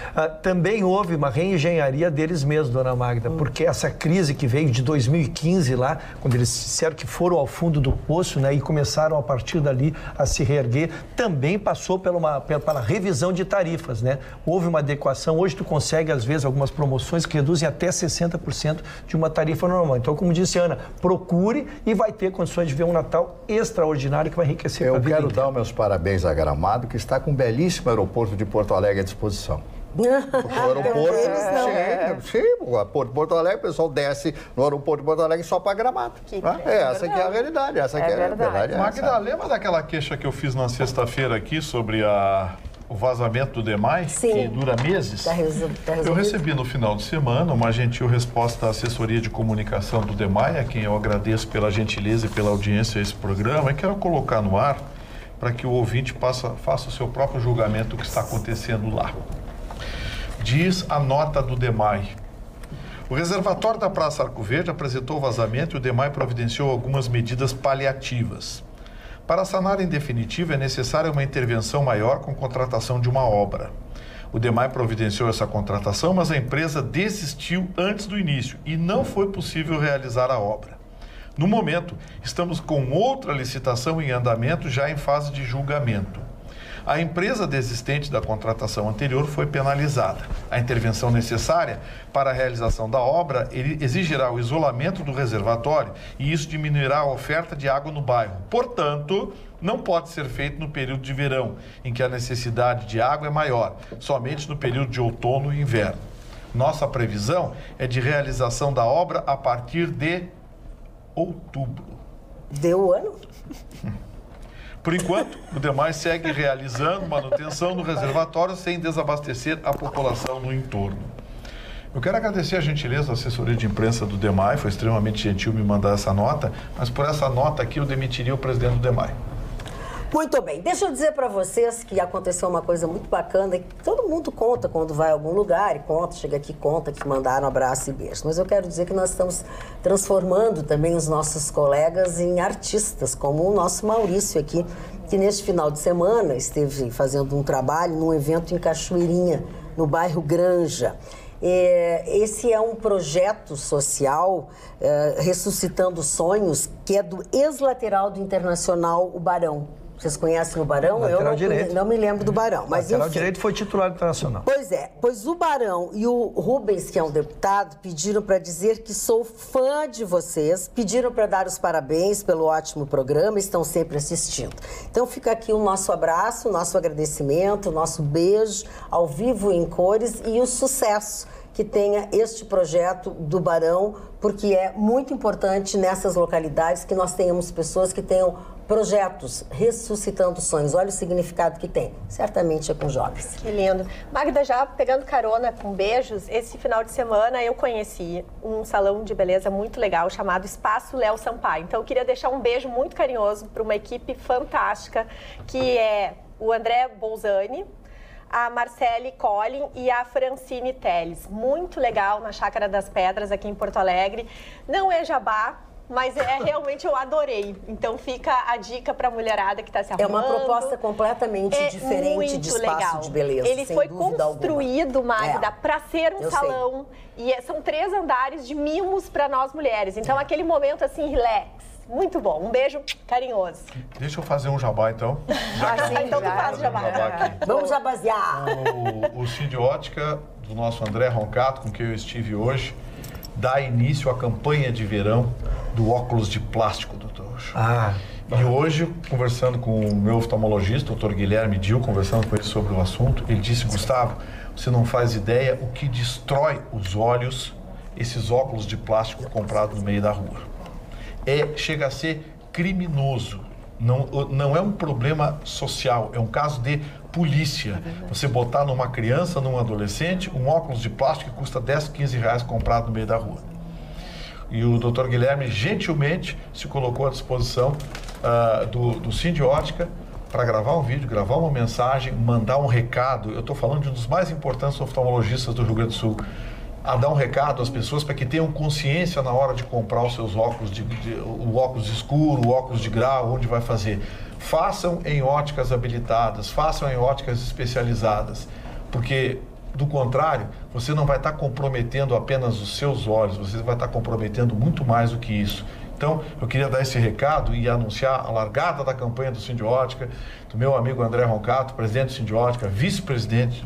Também houve uma reengenharia deles mesmos, dona Magda, porque essa crise que veio de 2015 lá, quando eles disseram que foram ao fundo do poço, né, e começaram a partir dali a se reerguer, também passou pela revisão de tarifas, né? Houve uma adequação. Hoje tu consegue, às vezes, algumas promoções que reduzem até 60% de uma tarifa normal. Então, como disse a Ana, procure e vai ter condições de ver um Natal extraordinário que vai enriquecer a vida. Eu quero dar os meus parabéns a Gramado, que está com um belíssimo aeroporto de Porto Alegre à disposição. O aeroporto, sim, o aeroporto de Porto Alegre, o pessoal desce no aeroporto de Porto Alegre só para Gramado. Essa que é a realidade, essa que é a verdade. Magda, lembra daquela queixa que eu fiz na sexta-feira aqui sobre o vazamento do DEMAI, que dura meses? Tá resolvido. Eu recebi no final de semana uma gentil resposta da assessoria de comunicação do DEMAI, a quem eu agradeço pela gentileza e pela audiência a esse programa, e quero colocar no ar para que o ouvinte faça o seu próprio julgamento do que está acontecendo lá. Diz a nota do DEMAI. O reservatório da Praça Arco Verde apresentou vazamento e o DEMAI providenciou algumas medidas paliativas. Para sanar em definitivo, é necessária uma intervenção maior com contratação de uma obra. O DEMAI providenciou essa contratação, mas a empresa desistiu antes do início e não foi possível realizar a obra. No momento, estamos com outra licitação em andamento, já em fase de julgamento. A empresa desistente da contratação anterior foi penalizada. A intervenção necessária para a realização da obra exigirá o isolamento do reservatório e isso diminuirá a oferta de água no bairro. Portanto, não pode ser feito no período de verão, em que a necessidade de água é maior, somente no período de outono e inverno. Nossa previsão é de realização da obra a partir de outubro. Deu o ano? Por enquanto, o DEMAI segue realizando manutenção no reservatório sem desabastecer a população no entorno. Eu quero agradecer a gentileza da assessoria de imprensa do DEMAI, foi extremamente gentil me mandar essa nota, mas por essa nota aqui eu demitiria o presidente do DEMAI. Muito bem, deixa eu dizer para vocês que aconteceu uma coisa muito bacana, que todo mundo conta quando vai a algum lugar e conta, chega aqui e conta que mandaram abraço e beijo. Mas eu quero dizer que nós estamos transformando também os nossos colegas em artistas, como o nosso Maurício aqui, que neste final de semana esteve fazendo um trabalho num evento em Cachoeirinha, no bairro Granja. Esse é um projeto social, Ressuscitando Sonhos, que é do ex-lateral do Internacional, o Barão. Vocês conhecem o Barão? Lateral Eu direito. não me lembro do Barão. Mas Lateral enfim. direito foi titular internacional. Pois é, pois o Barão e o Rubens, que é um deputado, pediram para dizer que sou fã de vocês, pediram para dar os parabéns pelo ótimo programa, estão sempre assistindo. Então fica aqui o nosso abraço, o nosso agradecimento, o nosso beijo, ao vivo em cores e o sucesso que tenha este projeto do Barão, porque é muito importante nessas localidades que nós tenhamos pessoas que tenham projetos ressuscitando sonhos. Olha o significado que tem. Certamente é com jovens. Que lindo. Magda, já pegando carona com beijos, esse final de semana eu conheci um salão de beleza muito legal chamado Espaço Léo Sampaio. Então eu queria deixar um beijo muito carinhoso para uma equipe fantástica, que é o André Bolzani, a Marcele Collin e a Francine Teles. Muito legal na Chácara das Pedras, aqui em Porto Alegre. Não é jabá, mas realmente eu adorei. Então fica a dica para a mulherada que está se arrumando. É uma proposta completamente diferente de espaço legal. de beleza. Ele foi construído, Magda, para ser um salão. E são 3 andares de mimos para nós mulheres. Então aquele momento assim, relax. Muito bom. Um beijo carinhoso. Deixa eu fazer um jabá, então. Então tu faz jabá. Vamos jabazear. O Sindiótica, do nosso André Roncato, com quem eu estive hoje, dá início à campanha de verão do óculos de plástico, doutor. E hoje, conversando com o meu oftalmologista, o doutor Guilherme Dil, conversando com ele sobre o assunto, ele disse: Gustavo, você não faz ideia o que destrói os olhos esses óculos de plástico comprados no meio da rua. Chega a ser criminoso. Não é um problema social, é um caso de polícia. Você botar numa criança, num adolescente, um óculos de plástico que custa 10, 15 reais comprado no meio da rua. E o doutor Guilherme gentilmente se colocou à disposição do Sindiótica para gravar um vídeo, gravar uma mensagem, mandar um recado. Eu estou falando de um dos mais importantes oftalmologistas do Rio Grande do Sul, a dar um recado às pessoas para que tenham consciência na hora de comprar os seus óculos, o óculos escuro, o óculos de grau, onde vai fazer. Façam em óticas habilitadas, façam em óticas especializadas, porque, do contrário, você não vai estar comprometendo apenas os seus olhos, você vai estar comprometendo muito mais do que isso. Então, eu queria dar esse recado e anunciar a largada da campanha do Sindiótica, do meu amigo André Roncato, presidente do Sindiótica, vice-presidente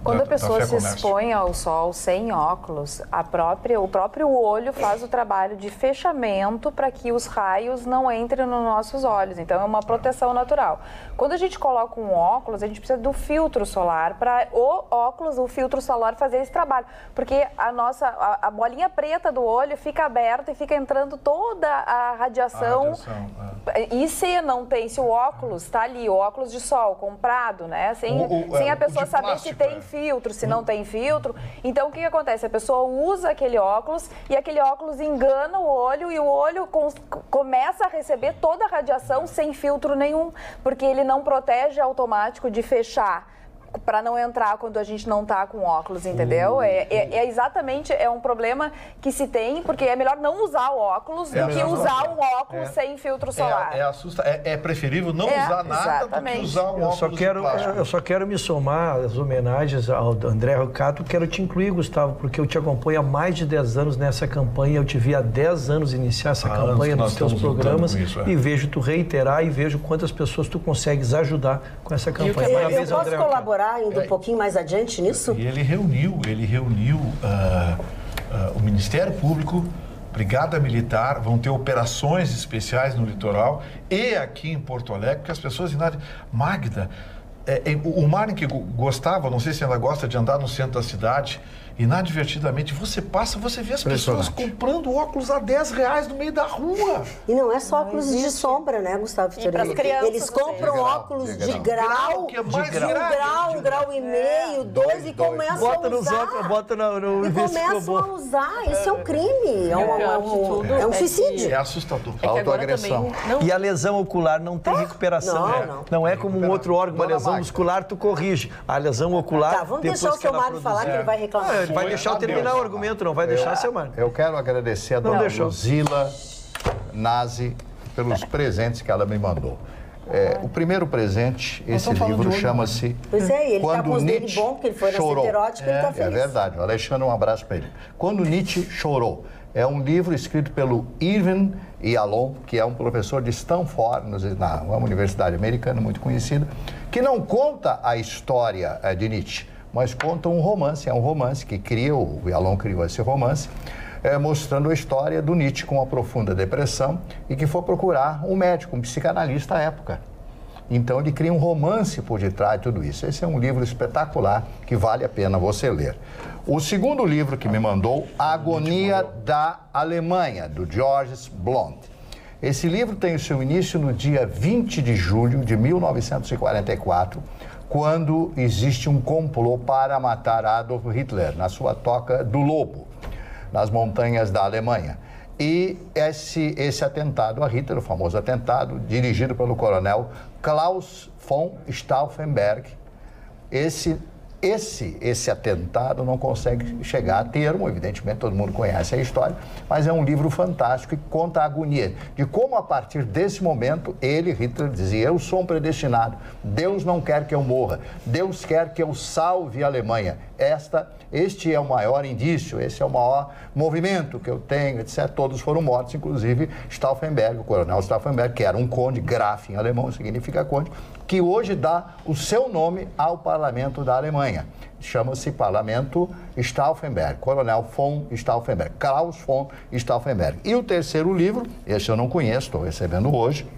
Quando a pessoa se expõe ao sol sem óculos, o próprio olho faz o trabalho de fechamento para que os raios não entrem nos nossos olhos. Então, é uma proteção natural. Quando a gente coloca um óculos, a gente precisa do filtro solar para o filtro solar fazer esse trabalho. Porque a bolinha preta do olho fica aberta e fica entrando toda a radiação. E se não tem, se o óculos está ali, o óculos de sol comprado, né? Sem a pessoa saber plástico, se tem filtro, se não tem filtro. Então, o que acontece? A pessoa usa aquele óculos e aquele óculos engana o olho e o olho começa a receber toda a radiação sem filtro nenhum, porque ele não protege automático de fechar, para não entrar quando a gente não tá com óculos, entendeu? Exatamente, é um problema que se tem, porque é melhor não usar o óculos do que usar um óculos sem filtro solar. É preferível não usar nada do que usar um óculos de plástico. Eu só quero me somar às homenagens ao André Roncato, quero te incluir, Gustavo, porque eu te acompanho há mais de 10 anos nessa campanha, eu te vi há 10 anos iniciar essa campanha nos teus programas e vejo tu reiterar e vejo quantas pessoas tu consegues ajudar com essa campanha. Eu posso colaborar indo um pouquinho mais adiante nisso? E ele reuniu o Ministério Público, Brigada Militar, vão ter operações especiais no litoral e aqui em Porto Alegre, porque as pessoas... Magda, o Maren que gostava, não sei se ainda gosta de andar no centro da cidade, inadvertidamente, você passa, você vê as pessoas comprando óculos a R$10 no meio da rua. E não é só óculos de sombra, né, Gustavo? E pras crianças, eles compram óculos de grau, que é mais de um grau e meio, dois, e começam Bota a nos usar. óculos, bota no E começam a usar. Isso é um crime. É um suicídio. É assustador. É que agora Autoagressão. também não E a lesão ocular não tem recuperação. Não é como um outro órgão, uma lesão muscular, tu corrige. A lesão ocular... Tá, vamos deixar o seu Mário falar que ele vai reclamar. Ele vai deixar eu terminar o argumento, não vai deixar, seu Mário. Eu quero agradecer a dona Luzila Nazi pelos presentes que ela me mandou. O primeiro presente, esse livro chama-se... Pois é, ele tá Quando com os dele Nietzsche bom, porque ele foi na chorou. Erótica, ele tá feliz. É verdade. O Alexandre, um abraço para ele. Quando Nietzsche chorou. É um livro escrito pelo Irving Yalom, que é um professor de Stanford, na universidade americana muito conhecida, que não conta a história de Nietzsche, mas conta um romance. É um romance que o Yalom criou esse romance, mostrando a história do Nietzsche com uma profunda depressão e que foi procurar um médico, um psicanalista à época. Então ele cria um romance por detrás de tudo isso. Esse é um livro espetacular que vale a pena você ler. O segundo livro que me mandou, A Agonia da Alemanha, do Georges Blond. Esse livro tem o seu início no dia 20 de julho de 1944, quando existe um complô para matar Adolf Hitler na sua Toca do Lobo, nas montanhas da Alemanha. E esse atentado a Hitler, o famoso atentado, dirigido pelo coronel Klaus von Stauffenberg, esse atentado não consegue chegar a termo, evidentemente todo mundo conhece a história, mas é um livro fantástico e conta a agonia de como a partir desse momento Hitler dizia: eu sou um predestinado, Deus não quer que eu morra, Deus quer que eu salve a Alemanha. Este é o maior indício, esse é o maior movimento que eu tenho, etc. Todos foram mortos, inclusive Stauffenberg, o coronel Stauffenberg, que era um conde, Graf em alemão significa conde, que hoje dá o seu nome ao parlamento da Alemanha. Chama-se Parlamento Stauffenberg, Coronel von Stauffenberg, Klaus von Stauffenberg. E o terceiro livro, esse eu não conheço, estou recebendo hoje,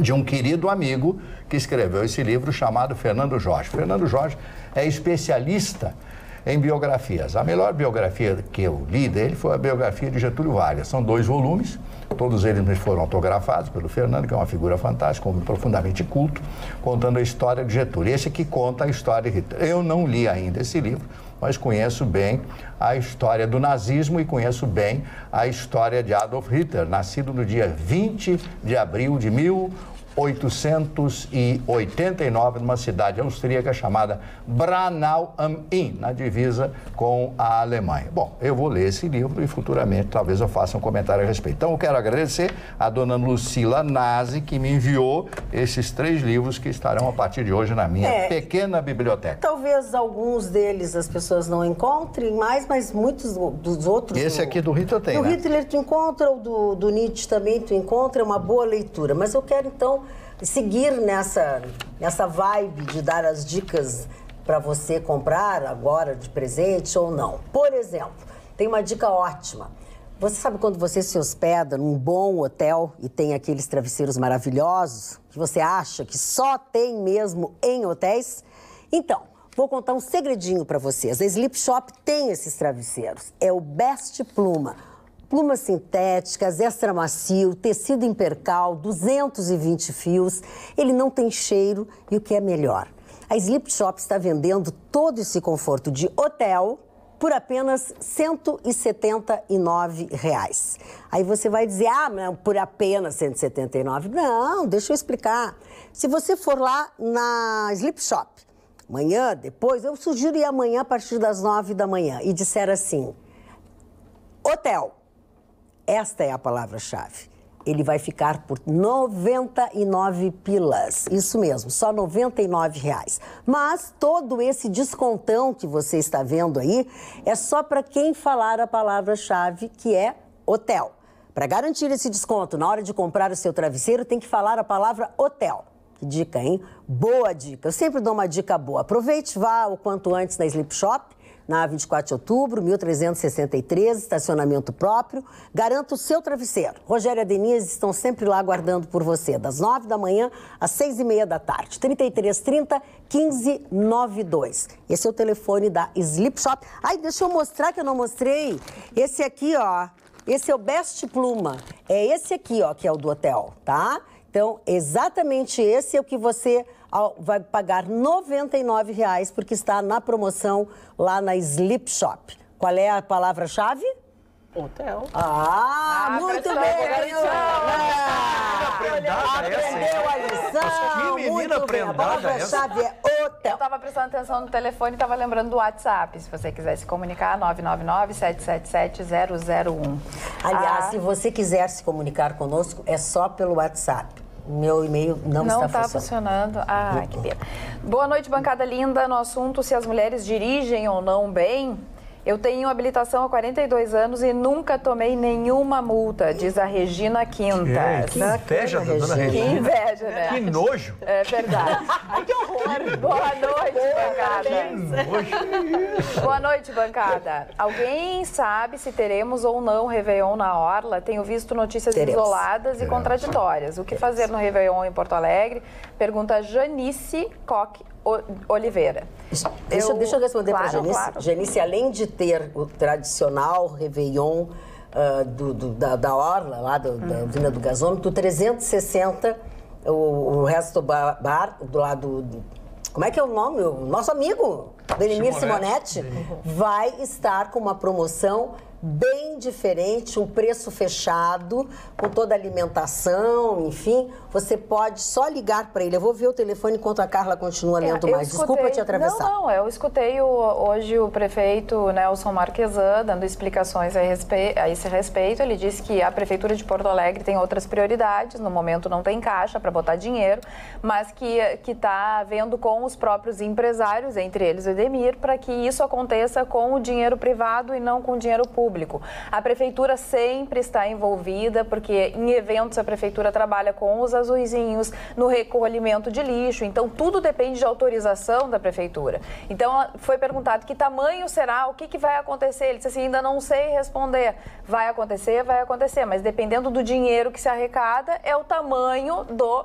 de um querido amigo que escreveu esse livro chamado Fernando Jorge. Fernando Jorge é especialista em biografias. A melhor biografia que eu li dele foi a biografia de Getúlio Vargas. São 2 volumes, todos eles foram autografados pelo Fernando, que é uma figura fantástica, um homem profundamente culto, contando a história de Getúlio. Esse aqui conta a história de Hitler. Eu não li ainda esse livro, mas conheço bem a história do nazismo e conheço bem a história de Adolf Hitler, nascido no dia 20 de abril de 1889, numa cidade austríaca chamada Braunau am Inn, na divisa com a Alemanha. Bom, eu vou ler esse livro e futuramente talvez eu faça um comentário a respeito. Então eu quero agradecer a dona Lucila Nazi, que me enviou esses 3 livros que estarão a partir de hoje na minha pequena biblioteca. Talvez alguns deles as pessoas não encontrem mais, mas muitos dos outros... Esse aqui do Hitler tem, do né? Hitler tu encontra, o do Nietzsche também tu encontra, é uma boa leitura. Mas eu quero então seguir nessa vibe de dar as dicas para você comprar agora de presente ou não. Por exemplo, tem uma dica ótima. Você sabe quando você se hospeda num bom hotel e tem aqueles travesseiros maravilhosos que você acha que só tem mesmo em hotéis? Então, vou contar um segredinho para vocês. A Sleep Shop tem esses travesseiros. É o Best Pluma. Plumas sintéticas, extra macio, tecido em percal, 220 fios. Ele não tem cheiro e o que é melhor, a Sleep Shop está vendendo todo esse conforto de hotel por apenas R$ 179. Aí você vai dizer, não, por apenas 179. Não, deixa eu explicar. Se você for lá na Sleep Shop, amanhã, depois, eu sugiro ir amanhã a partir das 9 da manhã e disser assim, hotel. Esta é a palavra-chave. Ele vai ficar por 99 pilas. Isso mesmo, só R$ 99. Mas todo esse descontão que você está vendo aí é só para quem falar a palavra-chave, que é hotel. Para garantir esse desconto, na hora de comprar o seu travesseiro, tem que falar a palavra hotel. Que dica, hein? Boa dica. Eu sempre dou uma dica boa. Aproveite, vá o quanto antes na Sleep Shop. na 24 de outubro, 1363, estacionamento próprio. Garanta o seu travesseiro. Rogério e a Denise estão sempre lá aguardando por você, das 9 da manhã às 6h30 da tarde. 3330 1592. Esse é o telefone da Sleep Shop. Ai, deixa eu mostrar que eu não mostrei. Esse aqui, ó, esse é o Best Pluma. É esse aqui, ó, que é o do hotel, tá? Então, exatamente esse é o que você vai pagar R$ 99, porque está na promoção lá na Sleep Shop. Qual é a palavra-chave? Hotel. Muito bem, aprendeu a lição. Que menina prendada. A palavra-chave é hotel. Eu estava prestando atenção no telefone e estava lembrando do WhatsApp. Se você quiser se comunicar, 999-777-001. Aliás, se você quiser se comunicar conosco, é só pelo WhatsApp. Meu e-mail não está funcionando. Que pena. Boa noite, bancada linda. No assunto se as mulheres dirigem ou não bem, eu tenho habilitação há 42 anos e nunca tomei nenhuma multa, diz a Regina Quintas. Que inveja da dona Regina. Que inveja, né? Que nojo. É verdade. Ai, que horror. Boa noite, bancada. Boa noite, bancada. Alguém sabe se teremos ou não Réveillon na Orla? Tenho visto notícias isoladas e contraditórias. O que fazer no Réveillon em Porto Alegre? Pergunta Janice Coque Oliveira. Deixa eu responder para a Janice. Claro. Janice, além de ter o tradicional Réveillon da Orla, lá da usina do gasômetro, 360, o resto do bar, do lado... Como é que é o nome? O nosso amigo, Benimir Simonetti, vai estar com uma promoção bem diferente, um preço fechado, com toda a alimentação, enfim. Você pode só ligar para ele. Eu vou ver o telefone enquanto a Carla continua lendo mais. Desculpa te atravessar. Não, eu escutei hoje o prefeito Nelson Marquesan dando explicações a esse respeito. Ele disse que a Prefeitura de Porto Alegre tem outras prioridades, no momento não tem caixa para botar dinheiro, mas que está vendo com os próprios empresários, entre eles o Edemir, para que isso aconteça com o dinheiro privado e não com o dinheiro público. A Prefeitura sempre está envolvida, porque em eventos a Prefeitura trabalha com os azuizinhos, no recolhimento de lixo, então tudo depende de autorização da Prefeitura. Então foi perguntado que tamanho será, o que vai acontecer? Ele disse assim, ainda não sei responder. Vai acontecer, mas dependendo do dinheiro que se arrecada, é o tamanho do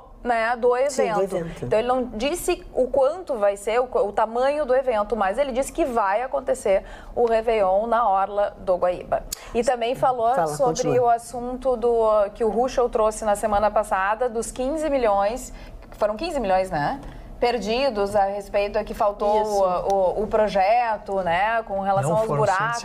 evento. Sim, do evento. Então ele não disse o quanto vai ser, o tamanho do evento, mas ele disse que vai acontecer o Réveillon na Orla do Guaíba. E também falou sobre o assunto que o Ruschel trouxe na semana passada, dos 15 milhões, foram 15 milhões, né? Perdidos a respeito a que faltou o projeto, né, com relação aos buracos.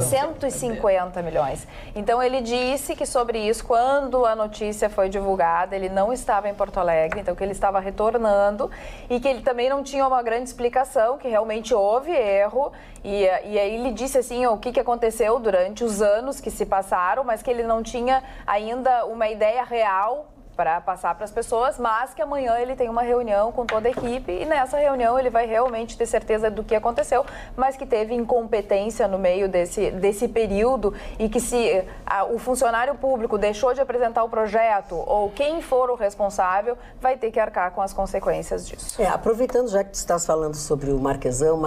150 milhões. Então ele disse que sobre isso, quando a notícia foi divulgada, ele não estava em Porto Alegre, então que ele estava retornando e que ele também não tinha uma grande explicação, que realmente houve erro e aí ele disse assim o que aconteceu durante os anos que se passaram, mas que ele não tinha ainda uma ideia real para passar para as pessoas, mas que amanhã ele tem uma reunião com toda a equipe e nessa reunião ele vai realmente ter certeza do que aconteceu, mas que teve incompetência no meio desse período e que se o funcionário público deixou de apresentar o projeto ou quem for o responsável vai ter que arcar com as consequências disso. Aproveitando já que tu estás falando sobre o Marquesan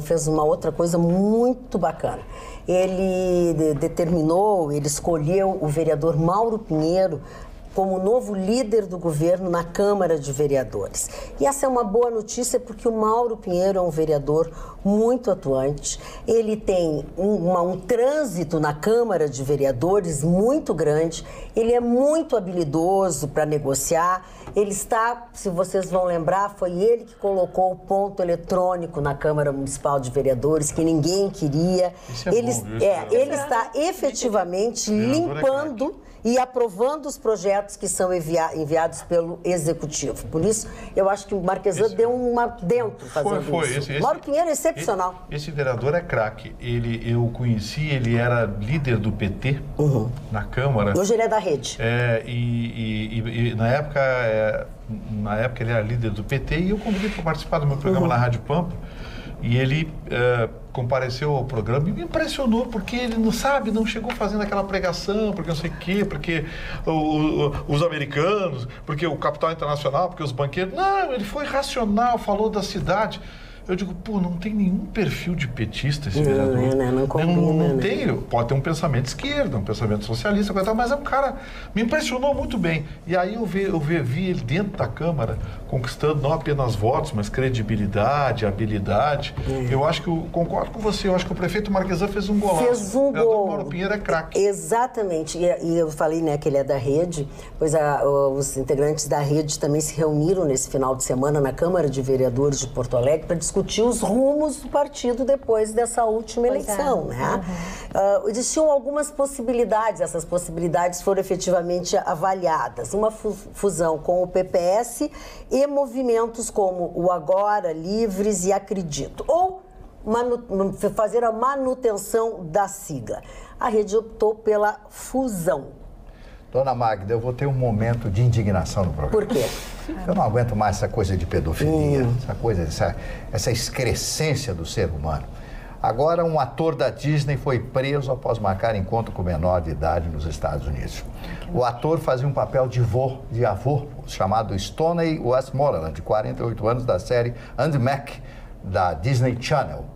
fez uma outra coisa muito bacana. Ele ele escolheu o vereador Mauro Pinheiro como novo líder do governo na Câmara de Vereadores. E essa é uma boa notícia porque o Mauro Pinheiro é um vereador muito atuante, ele tem um trânsito na Câmara de Vereadores muito grande, ele é muito habilidoso para negociar, ele está, se vocês vão lembrar, foi ele que colocou o ponto eletrônico na Câmara Municipal de Vereadores, que ninguém queria. Ele está efetivamente limpando e aprovando os projetos que são enviados pelo Executivo. Por isso, eu acho que o Marquesan deu uma dentro fazendo isso. Mauro Pinheiro é excepcional. Esse vereador é craque. Eu conheci, ele era líder do PT na Câmara. Hoje ele é da Rede. E na época ele era líder do PT e eu convidei para participar do meu programa na Rádio Pampa. E ele compareceu ao programa e me impressionou, porque ele não chegou fazendo aquela pregação, porque não sei o quê, porque os americanos, porque o capital internacional, porque os banqueiros. Não, ele foi racional, falou da cidade. Eu digo, pô, não tem nenhum perfil de petista esse vereador. Não combina, não tem, pode ter um pensamento esquerdo, um pensamento socialista, mas é um cara, me impressionou muito bem. E aí eu vi ele dentro da Câmara, conquistando não apenas votos, mas credibilidade, habilidade. Eu acho que, concordo com você, eu acho que o prefeito Marquesan fez um golaço. Fez um gol. O Mauro Pinheiro é craque. Exatamente. E eu falei, né, que ele é da Rede, pois os integrantes da Rede também se reuniram nesse final de semana na Câmara de Vereadores de Porto Alegre para discutir os rumos do partido depois dessa última eleição, né? Existiam algumas possibilidades, essas possibilidades foram efetivamente avaliadas. Uma fusão com o PPS e movimentos como o Agora, Livres e Acredito. Ou fazer a manutenção da sigla. A Rede optou pela fusão. Dona Magda, eu vou ter um momento de indignação no programa. Por quê? Eu não aguento mais essa coisa de pedofilia, essa excrescência do ser humano. Agora, um ator da Disney foi preso após marcar encontro com menor de idade nos Estados Unidos. O ator fazia um papel de avô, chamado Stoney Westmoreland, de 48 anos, da série Andy Mac, da Disney Channel.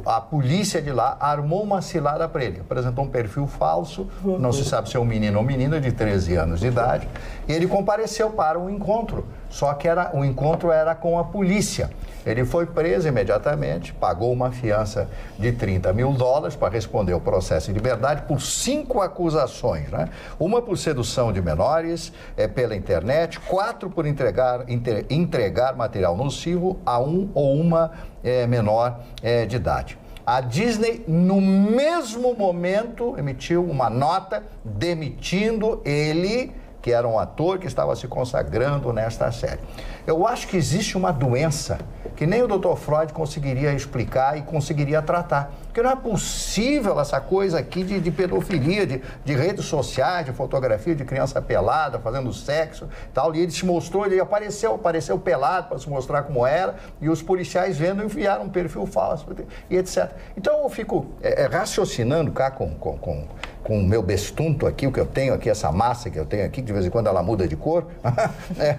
A polícia de lá armou uma cilada para ele, apresentou um perfil falso, não se sabe se é um menino ou menina de 13 anos de idade, e ele compareceu para o encontro, só que o encontro era com a polícia. Ele foi preso imediatamente, pagou uma fiança de $30 mil para responder ao processo em liberdade por 5 acusações, né? Uma por sedução de menores pela internet, 4 por entregar material nocivo a um ou uma menor de idade. A Disney, no mesmo momento, emitiu uma nota demitindo ele, que era um ator que estava se consagrando nesta série. Eu acho que existe uma doença que nem o Dr. Freud conseguiria explicar e conseguiria tratar. Porque não é possível essa coisa aqui de pedofilia, de redes sociais, de fotografia de criança pelada, fazendo sexo e tal. E ele se mostrou, ele apareceu pelado para se mostrar como era, e os policiais vendo enviaram um perfil falso e etc. Então eu fico raciocinando cá com o meu bestunto aqui, o que eu tenho aqui, essa massa que eu tenho aqui, que de vez em quando ela muda de cor,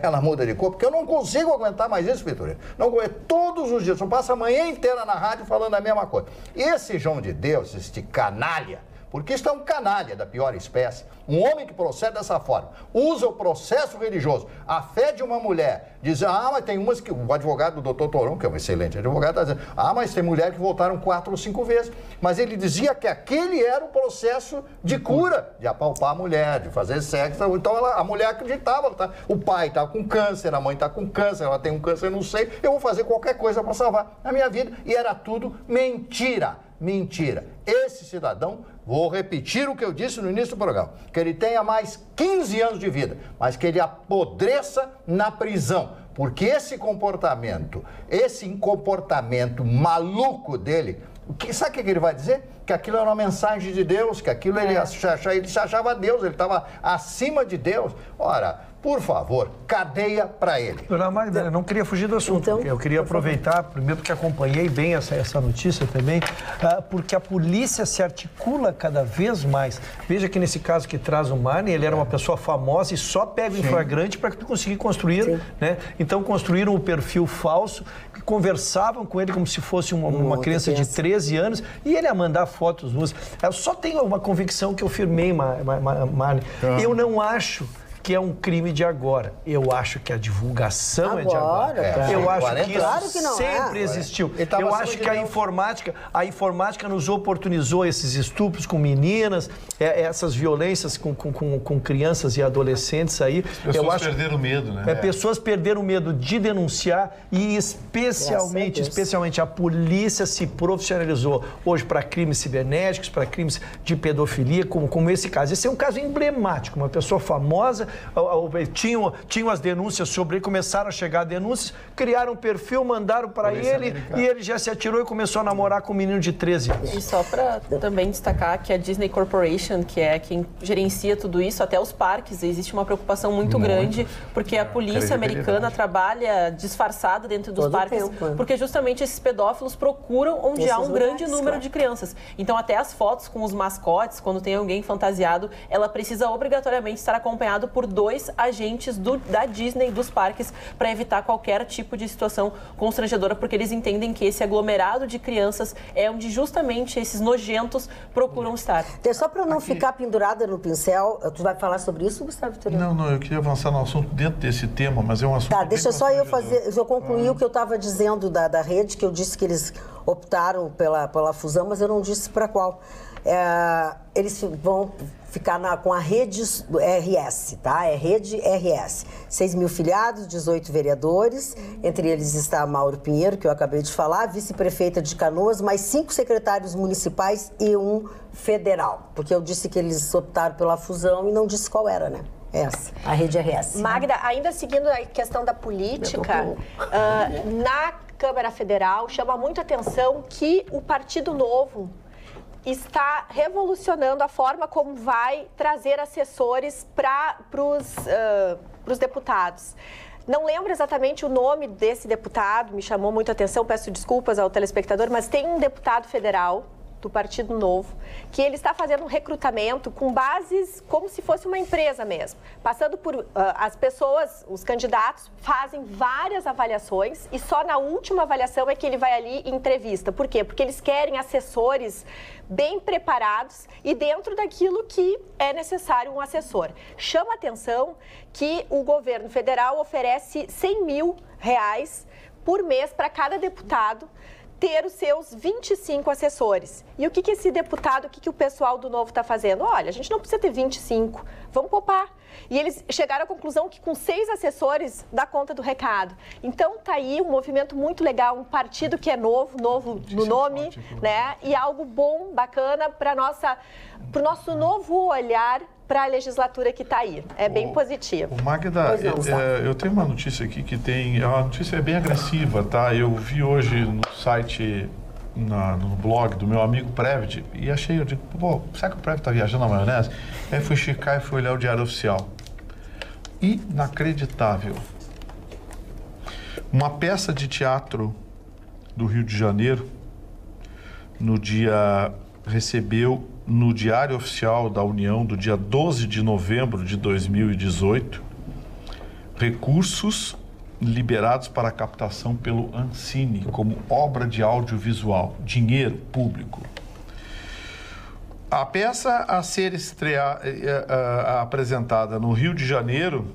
ela muda de cor, porque eu não consigo aguentar mais isso, Vitorino. Não aguento, todos os dias, eu passo a manhã inteira na rádio falando a mesma coisa. Esse João de Deus, este canalha, porque isto é um canalha da pior espécie, um homem que procede dessa forma, usa o processo religioso, a fé de uma mulher, diz, mas tem umas que, o advogado do Dr. Torão, que é um excelente advogado, está dizendo, mas tem mulheres que voltaram 4 ou 5 vezes, mas ele dizia que aquele era o processo de cura, de apalpar a mulher, de fazer sexo, então a mulher acreditava, o pai está com câncer, a mãe está com câncer, ela tem um câncer, não sei, eu vou fazer qualquer coisa para salvar a minha vida, e era tudo mentira. Mentira. Esse cidadão, vou repetir o que eu disse no início do programa, que ele tenha mais 15 anos de vida, mas que ele apodreça na prisão, porque esse comportamento maluco dele, sabe o que ele vai dizer? Que aquilo era uma mensagem de Deus, que aquilo ele se achava Deus, ele estava acima de Deus. Ora, por favor, cadeia para ele. Dona Magda, eu não queria fugir do assunto. Então, eu queria aproveitar, primeiro porque acompanhei bem essa notícia também, porque a polícia se articula cada vez mais. Veja que nesse caso que traz o Marne, ele era uma pessoa famosa e só pega em flagrante para conseguir construir, né? Então construíram um perfil falso, que conversavam com ele como se fosse uma criança de 13 anos e ele ia mandar fotos nuas. Eu só tenho uma convicção que eu firmei, Marne. Eu não acho que é um crime de agora. Eu acho que a divulgação é de agora. Eu acho que isso sempre existiu. Eu acho que a informática nos oportunizou esses estupros com meninas, essas violências com crianças e adolescentes aí. Pessoas perderam medo, né? Pessoas perderam medo de denunciar e especialmente a polícia se profissionalizou hoje para crimes cibernéticos, para crimes de pedofilia, como esse caso. Esse é um caso emblemático, uma pessoa famosa, tinham as denúncias sobre ele, começaram a chegar denúncias, criaram um perfil, mandaram para ele e ele já se atirou e começou a namorar com um menino de 13 anos. E só para também destacar que a Disney Corporation, que é quem gerencia tudo isso, até os parques, existe uma preocupação muito grande, porque a polícia americana trabalha disfarçada dentro dos parques, porque justamente esses pedófilos procuram onde há um grande número de crianças. Então até as fotos com os mascotes, quando tem alguém fantasiado, ela precisa obrigatoriamente estar acompanhado por por 2 agentes da Disney, dos parques, para evitar qualquer tipo de situação constrangedora, porque eles entendem que esse aglomerado de crianças é onde justamente esses nojentos procuram estar. Só para não ficar pendurada no pincel, tu vai falar sobre isso, Gustavo Vitorino? Não, eu queria avançar no assunto dentro desse tema, mas é um assunto... Tá, deixa só eu concluir o que eu estava dizendo da rede, que eu disse que eles optaram pela fusão, mas eu não disse para qual. Eles vão ficar com a rede RS, tá? É rede RS. 6 mil filiados, 18 vereadores, entre eles está Mauro Pinheiro, que eu acabei de falar, vice-prefeita de Canoas, mais 5 secretários municipais e 1 federal. Porque eu disse que eles optaram pela fusão e não disse qual era, né? Essa, a rede RS. Magda, ainda seguindo a questão da política, na Câmara Federal chama muito a atenção que o Partido Novo está revolucionando a forma como vai trazer assessores para os deputados. Não lembro exatamente o nome desse deputado, me chamou muito a atenção, peço desculpas ao telespectador, mas tem um deputado federal do Partido Novo, que ele está fazendo um recrutamento com bases como se fosse uma empresa mesmo. Passando por as pessoas, os candidatos fazem várias avaliações e só na última avaliação é que ele vai ali e entrevista. Por quê? Porque eles querem assessores bem preparados e dentro daquilo que é necessário um assessor. Chama atenção que o governo federal oferece R$100 mil por mês para cada deputado ter os seus 25 assessores. E o que esse deputado, o que o pessoal do Novo está fazendo? Olha, a gente não precisa ter 25, vamos poupar. E eles chegaram à conclusão que com 6 assessores dá conta do recado. Então tá aí um movimento muito legal, um partido que é novo no nome, né? E algo bom, bacana para o nosso novo olhar para a legislatura que está aí. É bem positivo. Magda, eu tenho uma notícia aqui que a notícia é bem agressiva, tá? Eu vi hoje no site, no blog do meu amigo Previd, e achei, eu digo, pô, será que o Previd está viajando na maionese? Aí fui checar e fui olhar o Diário Oficial. Inacreditável. Uma peça de teatro do Rio de Janeiro, recebeu no Diário Oficial da União, do dia 12 de novembro de 2018, recursos liberados para captação pelo Ancine como obra de audiovisual, dinheiro público. A peça a ser apresentada no Rio de Janeiro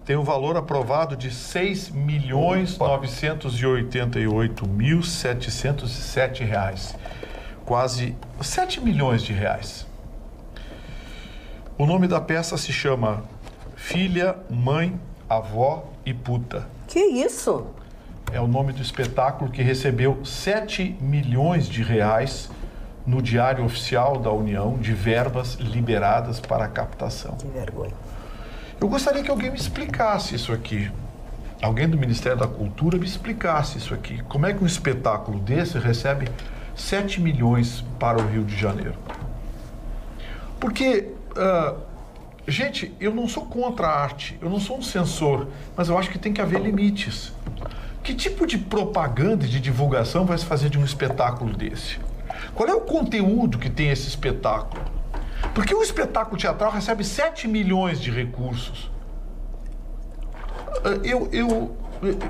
tem um valor aprovado de R$ 6.988.707. Quase 7 milhões de reais. O nome da peça se chama Filha, Mãe, Avó e Puta. Que isso? É o nome do espetáculo que recebeu 7 milhões de reais no Diário Oficial da União de verbas liberadas para a captação. Que vergonha. Eu gostaria que alguém me explicasse isso aqui. Alguém do Ministério da Cultura me explicasse isso aqui. Como é que um espetáculo desse recebe 7 milhões para o Rio de Janeiro? Porque, gente, eu não sou contra a arte, eu não sou um censor, mas eu acho que tem que haver limites. Que tipo de propaganda e de divulgação vai se fazer de um espetáculo desse? Qual é o conteúdo que tem esse espetáculo? Porque um espetáculo teatral recebe 7 milhões de recursos.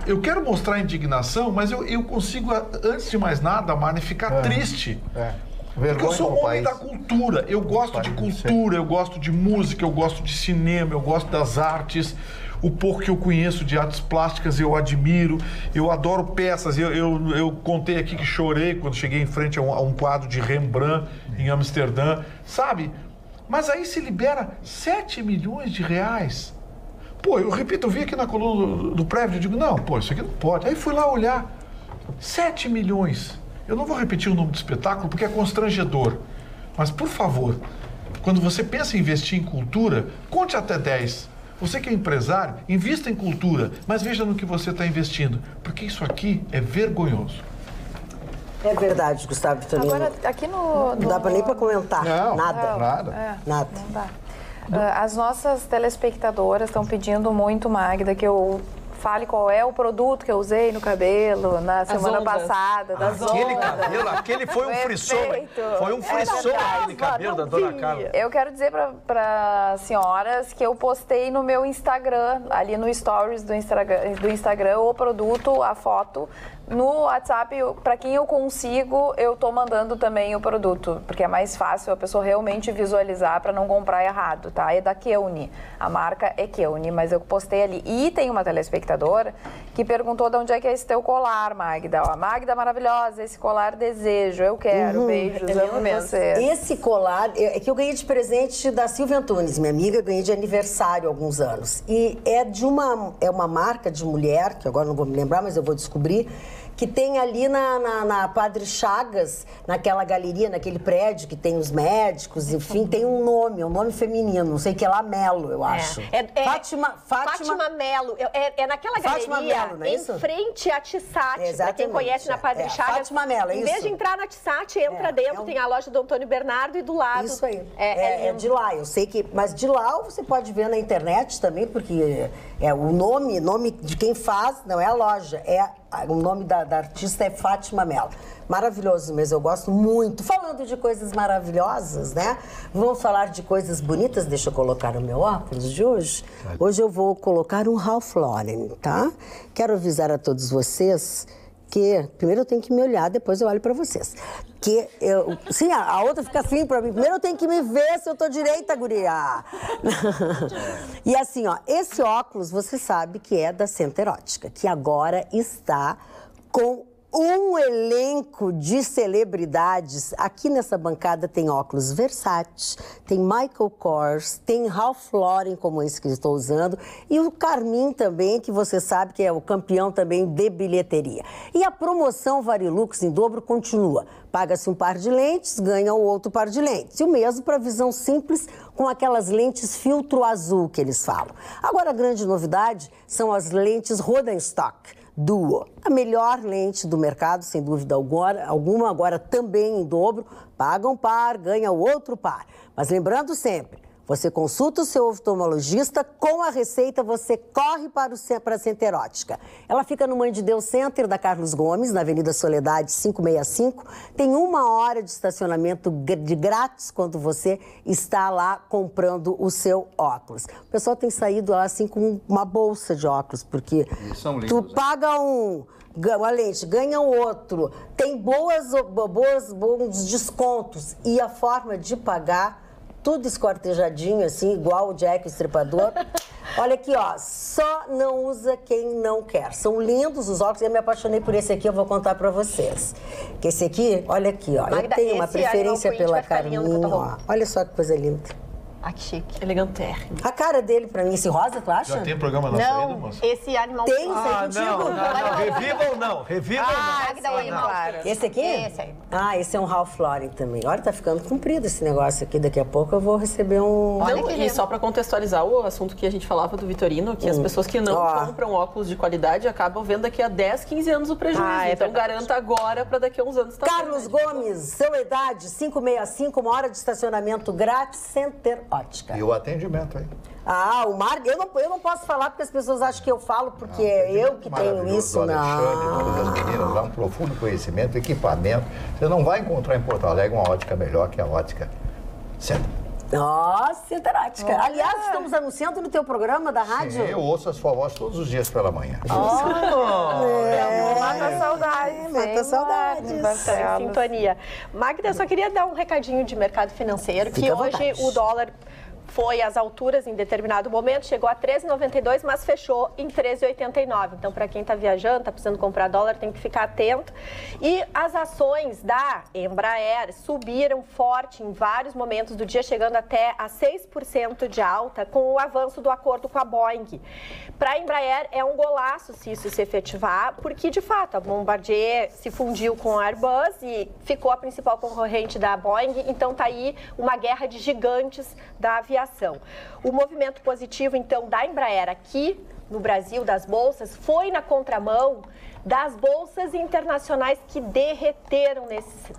Eu quero mostrar indignação, mas eu consigo, antes de mais nada, Marne, ficar triste. Porque eu sou um homem da cultura. Eu gosto de cultura, eu gosto de música, eu gosto de cinema, eu gosto das artes. O pouco que eu conheço de artes plásticas eu admiro. Eu adoro peças. Eu contei aqui que chorei quando cheguei em frente a um quadro de Rembrandt em Amsterdã. Sabe? Mas aí se libera 7 milhões de reais. Pô, eu repito, eu vi aqui na coluna do Prévio e digo, não, pô, isso aqui não pode. Aí fui lá olhar, 7 milhões. Eu não vou repetir o nome do espetáculo porque é constrangedor. Mas, por favor, quando você pensa em investir em cultura, conte até 10. Você que é empresário, invista em cultura, mas veja no que você está investindo, porque isso aqui é vergonhoso. É verdade, Gustavo Vitorino. Agora, aqui no... Não dá nem para comentar. Não, nada. nada. Nada. Não dá. As nossas telespectadoras estão pedindo muito, Magda, que eu fale qual é o produto que eu usei no cabelo na semana passada. Das Aquele ondas. cabelo, aquele foi um frisson. Foi um frisson aquele cabelo da dona Carla. Eu quero dizer para senhoras que eu postei no meu Instagram, ali no Stories do Instagram, o produto, a foto. No WhatsApp, para quem eu consigo, eu tô mandando também o produto, porque é mais fácil a pessoa realmente visualizar para não comprar errado, tá? É da Keune, a marca é Keune, mas eu postei ali. E tem uma telespectadora que perguntou de onde é que é esse teu colar, Magda. Ó, Magda maravilhosa, esse colar desejo, eu quero, beijos, amo você. Esse colar, é que eu ganhei de presente da Silvia Antunes, minha amiga, ganhei de aniversário há alguns anos. E é uma marca de mulher, que agora não vou me lembrar, mas eu vou descobrir, que tem ali na Padre Chagas, naquela galeria, naquele prédio que tem os médicos, enfim, tem um nome feminino, não sei o que lá, Melo, eu acho. Fátima Melo. É naquela Fátima galeria, Melo, não é isso? em frente à Tissat. Pra quem conhece na Padre Chagas. Fátima Melo, é em isso? vez de entrar na Tissat, entra dentro, tem a loja do Antônio Bernardo e do lado. Isso aí. É de lá, eu sei que... Mas de lá você pode ver na internet também, porque o nome de quem faz, não é a loja, o nome da artista é Fátima Melo. Maravilhoso mesmo, eu gosto muito. Falando de coisas maravilhosas, né? Vamos falar de coisas bonitas. Deixa eu colocar o meu óculos de hoje. Hoje eu vou colocar um Ralph Lauren, tá? Quero avisar a todos vocês que... Primeiro eu tenho que me olhar, depois eu olho pra vocês. Sim, a outra fica assim pra mim. Primeiro eu tenho que me ver se eu tô direita, guria. E assim, ó, esse óculos você sabe que é da Center Ótica, que agora está com um elenco de celebridades. Aqui nessa bancada tem óculos Versace, tem Michael Kors, tem Ralph Lauren, como esse que eu estou usando, e o Carmin também, que você sabe que é o campeão também de bilheteria. E a promoção Varilux em dobro continua. Paga-se um par de lentes, ganha o outro par de lentes. E o mesmo para visão simples, com aquelas lentes filtro azul que eles falam. Agora, a grande novidade são as lentes Rodenstock Duo, a melhor lente do mercado, sem dúvida alguma, agora também em dobro. Paga um par, ganha o outro par. Mas lembrando sempre, você consulta o seu oftalmologista, com a receita você corre para a Center Ótica. Ela fica no Mãe de Deus Center da Carlos Gomes, na Avenida Soledade 565. Tem 1 hora de estacionamento de grátis quando você está lá comprando o seu óculos. O pessoal tem saído lá assim com uma bolsa de óculos, porque tu paga uma lente, ganha o outro, tem bons descontos e a forma de pagar tudo esquartejadinho, assim, igual o Jack o Estripador. Olha aqui, ó, só não usa quem não quer. São lindos os óculos, eu me apaixonei por esse aqui, eu vou contar pra vocês. Que esse aqui, olha aqui, ó, Magda, eu tenho uma preferência pela Carmin, ó. Olha só que coisa linda. Ah, que chique. Elegantérrimo. A cara dele pra mim, esse rosa, tu acha? Já tem programa na saída, moça? Esse animal... Tem, isso aí contigo? Reviva ou não? Reviva ou não? Magda, o animal. claro. Esse aqui? Esse aí. Ah, esse é um Ralph Lauren também. Olha, tá ficando comprido esse negócio aqui. Daqui a pouco eu vou receber um... Olha Não, que e lindo. só para contextualizar o assunto que a gente falava do Vitorino, que as pessoas que não compram óculos de qualidade acabam vendo daqui a 10, 15 anos o prejuízo. Então garanta agora para daqui a uns anos. Carlos Gomes, sua idade, 565, 1 hora de estacionamento grátis, Center Ótica. E o atendimento aí. Ah, o Mar... eu não posso falar porque as pessoas acham que eu falo porque é eu que tenho isso. Alexandre, todas as meninas lá, um profundo conhecimento, equipamento. Você não vai encontrar em Porto Alegre uma ótica melhor que a ótica Center. Nossa, Center Ótica. Aliás, estamos anunciando no teu programa da rádio. Sim, eu ouço a sua voz todos os dias pela manhã. Mata saudades. Mata saudades. Em sintonia. Magda, eu só queria dar um recadinho de mercado financeiro, Fique que à hoje vontade. o dólar foi às alturas em determinado momento, chegou a 13,92, mas fechou em 13,89. Então, para quem está viajando, está precisando comprar dólar, tem que ficar atento. E as ações da Embraer subiram forte em vários momentos do dia, chegando até a 6% de alta com o avanço do acordo com a Boeing. Para a Embraer é um golaço se isso se efetivar, porque, de fato, a Bombardier se fundiu com a Airbus e ficou a principal concorrente da Boeing. Então, está aí uma guerra de gigantes da aviação. O movimento positivo, então, da Embraer aqui no Brasil, das bolsas, foi na contramão das bolsas internacionais que derreteram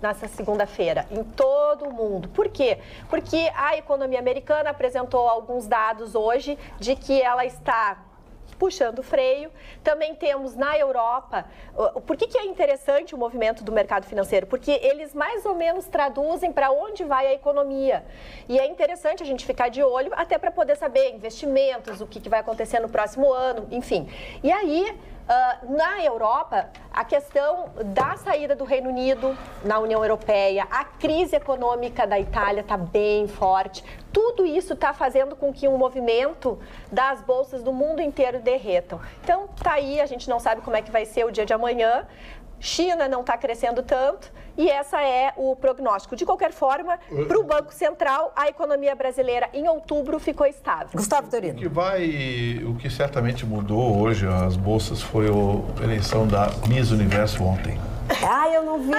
nessa segunda-feira, em todo o mundo. Por quê? Porque a economia americana apresentou alguns dados hoje de que ela está puxando o freio. Também temos na Europa, por que é interessante o movimento do mercado financeiro? Porque eles mais ou menos traduzem para onde vai a economia. E é interessante a gente ficar de olho, até para poder saber investimentos, o que vai acontecer no próximo ano, enfim. E aí, na Europa, a questão da saída do Reino Unido na União Europeia, a crise econômica da Itália está bem forte. Tudo isso está fazendo com que um movimento das bolsas do mundo inteiro derretam. Então, tá aí, a gente não sabe como é que vai ser o dia de amanhã. China não está crescendo tanto e essa é o prognóstico. De qualquer forma, para o Banco Central, a economia brasileira em outubro ficou estável. Gustavo Torino. O que certamente mudou hoje as bolsas foi a eleição da Miss Universo ontem. Ah, eu não vi.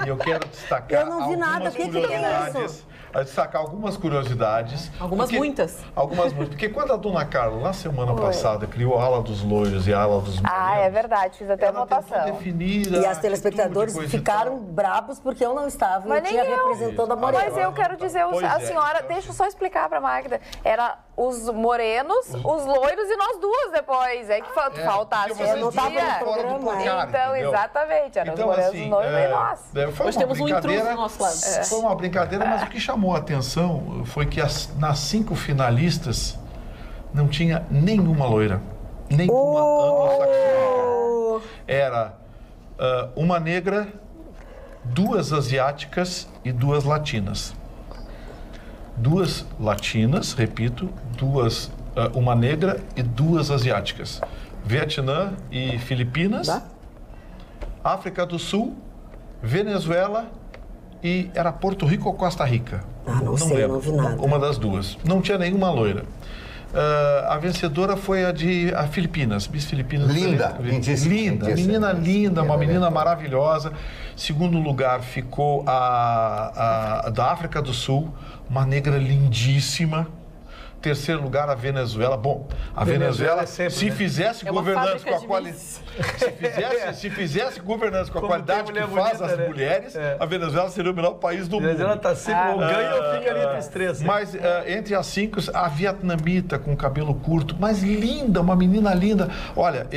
E eu quero destacar Eu não vi nada. O que é isso? Destacar algumas curiosidades. Muitas. Algumas muitas. Porque quando a dona Carla, na semana passada, criou a ala dos loiros e a ala dos morenos... Ah, é verdade. Fiz até a votação. Definida, E as telespectadores ficaram brabos porque eu não estava. Mas eu tinha representando a Morena. Mas eu quero dizer, a senhora, deixa eu só explicar para a Magda. Era os morenos, os loiros e nós duas depois. É que faltasse. Eu não estava no programa. Então, exatamente. Eram os morenos, os noivos e nós. Hoje temos um intruso do nosso lado. Foi uma brincadeira, mas o que chamou a atenção foi que nas 5 finalistas não tinha nenhuma loira. Nenhuma anglo-saxônica. Era uma negra, 2 asiáticas e 2 latinas. 2 latinas, repito, uma negra e 2 asiáticas. Vietnã e Filipinas, África do Sul, Venezuela e era Porto Rico ou Costa Rica? Não sei, lembro. Não vi nada. Uma das duas. Não tinha nenhuma loira. A vencedora foi a Filipinas, Miss Filipinas. Linda, linda, menina linda, uma menina maravilhosa. Segundo lugar ficou a da África do Sul, uma negra lindíssima. Terceiro lugar, a Venezuela. Bom, a Venezuela, sempre, se fizesse governança com a qualidade... Se fizesse governança com a qualidade que faz as mulheres, a Venezuela seria o melhor país do mundo. A Venezuela está sempre ou ganha ou fica ali entre os 3. Mas entre as 5, a vietnamita com cabelo curto, mas linda, uma menina linda. Olha,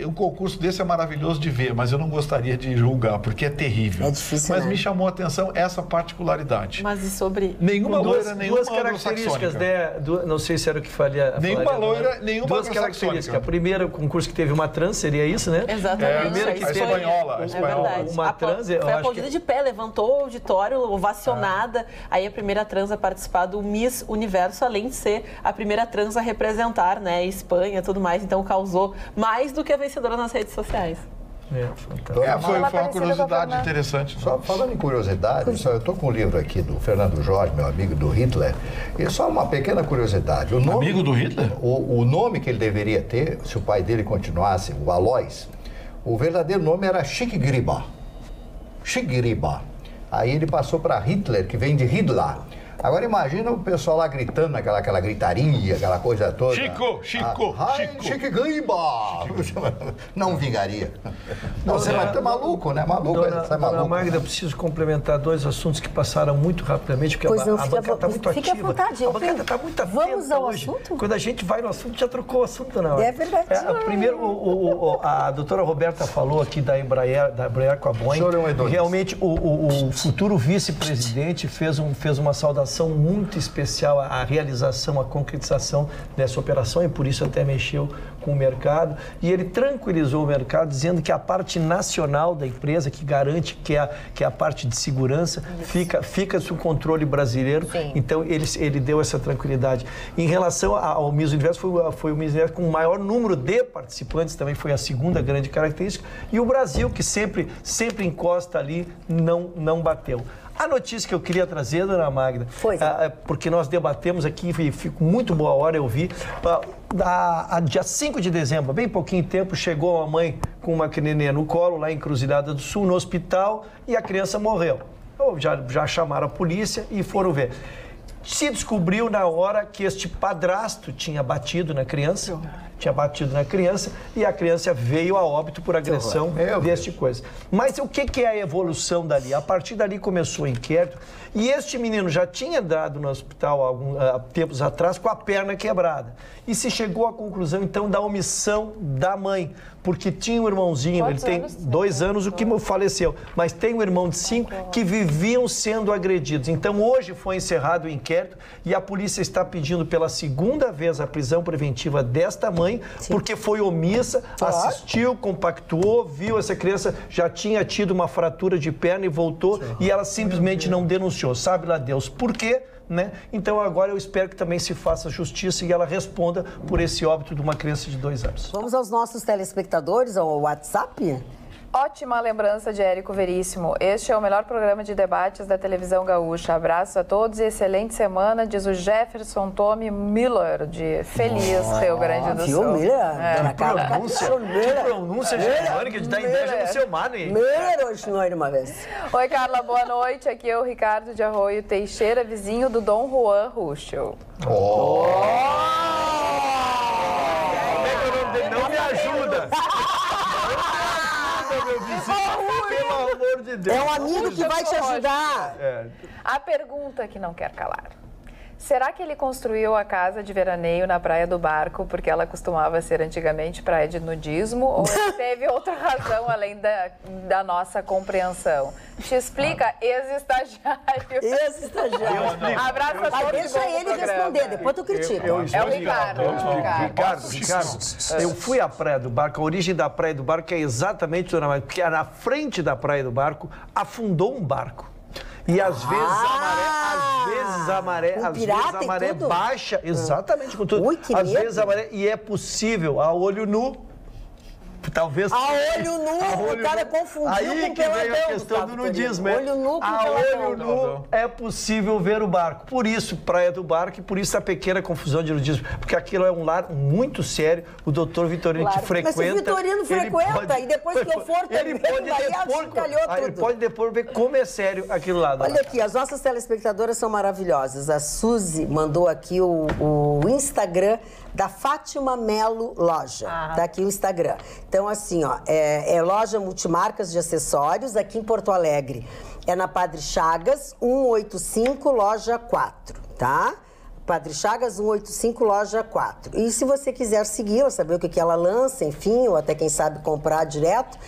um concurso desse é maravilhoso de ver, mas eu não gostaria de julgar, porque é terrível. É difícil, Mas né? me chamou a atenção essa particularidade. Mas e sobre... Nenhuma loira, nenhuma duas características, anglo-saxônica. né? Não sei se era o que falia. Nenhuma loira, nenhuma duas características. A primeira, concurso que teve uma trans, seria isso, né? Exatamente. A primeira que a teve espanhola. É verdade. Uma trans, eu foi acho aplaudida de pé, levantou o auditório, ovacionada. Aí a primeira trans a participar do Miss Universo, além de ser a primeira trans a representar, né, Espanha e tudo mais. Então causou mais do que a vencedora nas redes sociais. Foi uma curiosidade interessante. Só falando em curiosidade, eu estou com o livro aqui do Fernando Jorge, meu amigo do Hitler, e só uma pequena curiosidade. Amigo do Hitler? O nome que ele deveria ter, se o pai dele continuasse, o Alois, o verdadeiro nome era Chick-Griba. Chick-Griba. Aí ele passou para Hitler, que vem de Hitler. Agora imagina o pessoal lá gritando, aquela gritaria, aquela coisa toda. Chico! Chick-Griba! Não vingaria. Não, você vai ter maluco, né? Maluco, você é maluco. Dona Magda, eu preciso complementar 2 assuntos que passaram muito rapidamente, porque Pois não, a bancada está muito fique à ativa. vontade. A bancada está muito atenta. Vamos ao hoje. assunto? Quando a gente vai no assunto, já trocou o assunto, Dona Magda. É verdade. Primeiro, a doutora Roberta falou aqui da Embraer com a Boeing. Realmente, o futuro vice-presidente fez uma saudação muito especial à realização, à concretização dessa operação e por isso até mexeu com o mercado. E ele tranquilizou o mercado dizendo que a parte nacional da empresa, que garante que é a parte de segurança, fica sob controle brasileiro. Sim. Então, ele deu essa tranquilidade. Em relação ao Miss Universo, foi o Miss Universo com o maior número de participantes, também foi a segunda grande característica. E o Brasil, que sempre encosta ali, não bateu. A notícia que eu queria trazer, Dona Magda, porque nós debatemos aqui e fico muito boa hora, eu vi, dia 5 de dezembro, bem pouquinho tempo, chegou uma mãe com uma nenê no colo, lá em Encruzilhada do Sul, no hospital, e a criança morreu. Já chamaram a polícia e foram ver. Se descobriu na hora que este padrasto tinha batido na criança, e a criança veio a óbito por agressão deste coisa. Mas o que é a evolução dali? A partir dali começou o inquérito e este menino já tinha dado no hospital há tempos atrás com a perna quebrada. E se chegou à conclusão, então, da omissão da mãe, porque tinha um irmãozinho, ele tem 2 anos, o que faleceu, mas tem um irmão de 5 que viviam sendo agredidos. Então, hoje foi encerrado o inquérito e a polícia está pedindo pela 2ª vez a prisão preventiva desta mãe, porque foi omissa, assistiu, compactuou, viu essa criança, já tinha tido uma fratura de perna e voltou, e ela simplesmente não denunciou. Sabe lá Deus por quê? Né? Então agora eu espero que também se faça justiça e ela responda por esse óbito de uma criança de 2 anos. Vamos aos nossos telespectadores, ao WhatsApp? Ótima lembrança de Érico Veríssimo. Este é o melhor programa de debates da televisão gaúcha. Abraço a todos e excelente semana, diz o Jefferson Tommy Miller, de Feliz, Rio Grande do Sul. Miller? Que pronúncia germânica de dar inveja no seu mano, hein? Miller hoje uma vez. Oi, Carla, boa noite. Aqui é o Ricardo de Arroio Teixeira, vizinho do Dom Juan Ruschel. Não me ajuda! Pelo amor de Deus. É um amigo que vai te ajudar. A pergunta que não quer calar. Será que ele construiu a casa de veraneio na Praia do Barco porque ela costumava ser antigamente praia de nudismo? Ou ele teve outra razão além da nossa compreensão? Te explica, ex-estagiário. Ex-estagiário. Abraço a todos. Deixa ele responder, depois tu critica. É o Ricardo. Ricardo, eu fui à Praia do Barco, a origem da Praia do Barco é exatamente porque na frente da Praia do Barco afundou um barco. E às vezes a maré baixa, exatamente com tudo. Às vezes a maré, e é possível, a olho nu, talvez... A olho nu, o cara confundiu aí com que veio a questão do nudismo. Olho nu com olho nu é possível ver o barco. Por isso, Praia do Barco, e por isso a pequena confusão de nudismo. Porque aquilo é um lar muito sério. O doutor Vitorino que frequenta... Mas o Vitorino frequenta, e depois que eu for também, ele pode depois ver como é sério aquilo lá. Olha aqui, as nossas telespectadoras são maravilhosas. A Suzy mandou aqui o Instagram da Fátima Melo Loja. Tá aqui o Instagram. Então, assim, ó, é loja multimarcas de acessórios aqui em Porto Alegre. É na Padre Chagas, 185, loja 4, tá? Padre Chagas, 185, loja 4. E se você quiser segui-la, saber o que ela lança, enfim, ou até quem sabe comprar direto,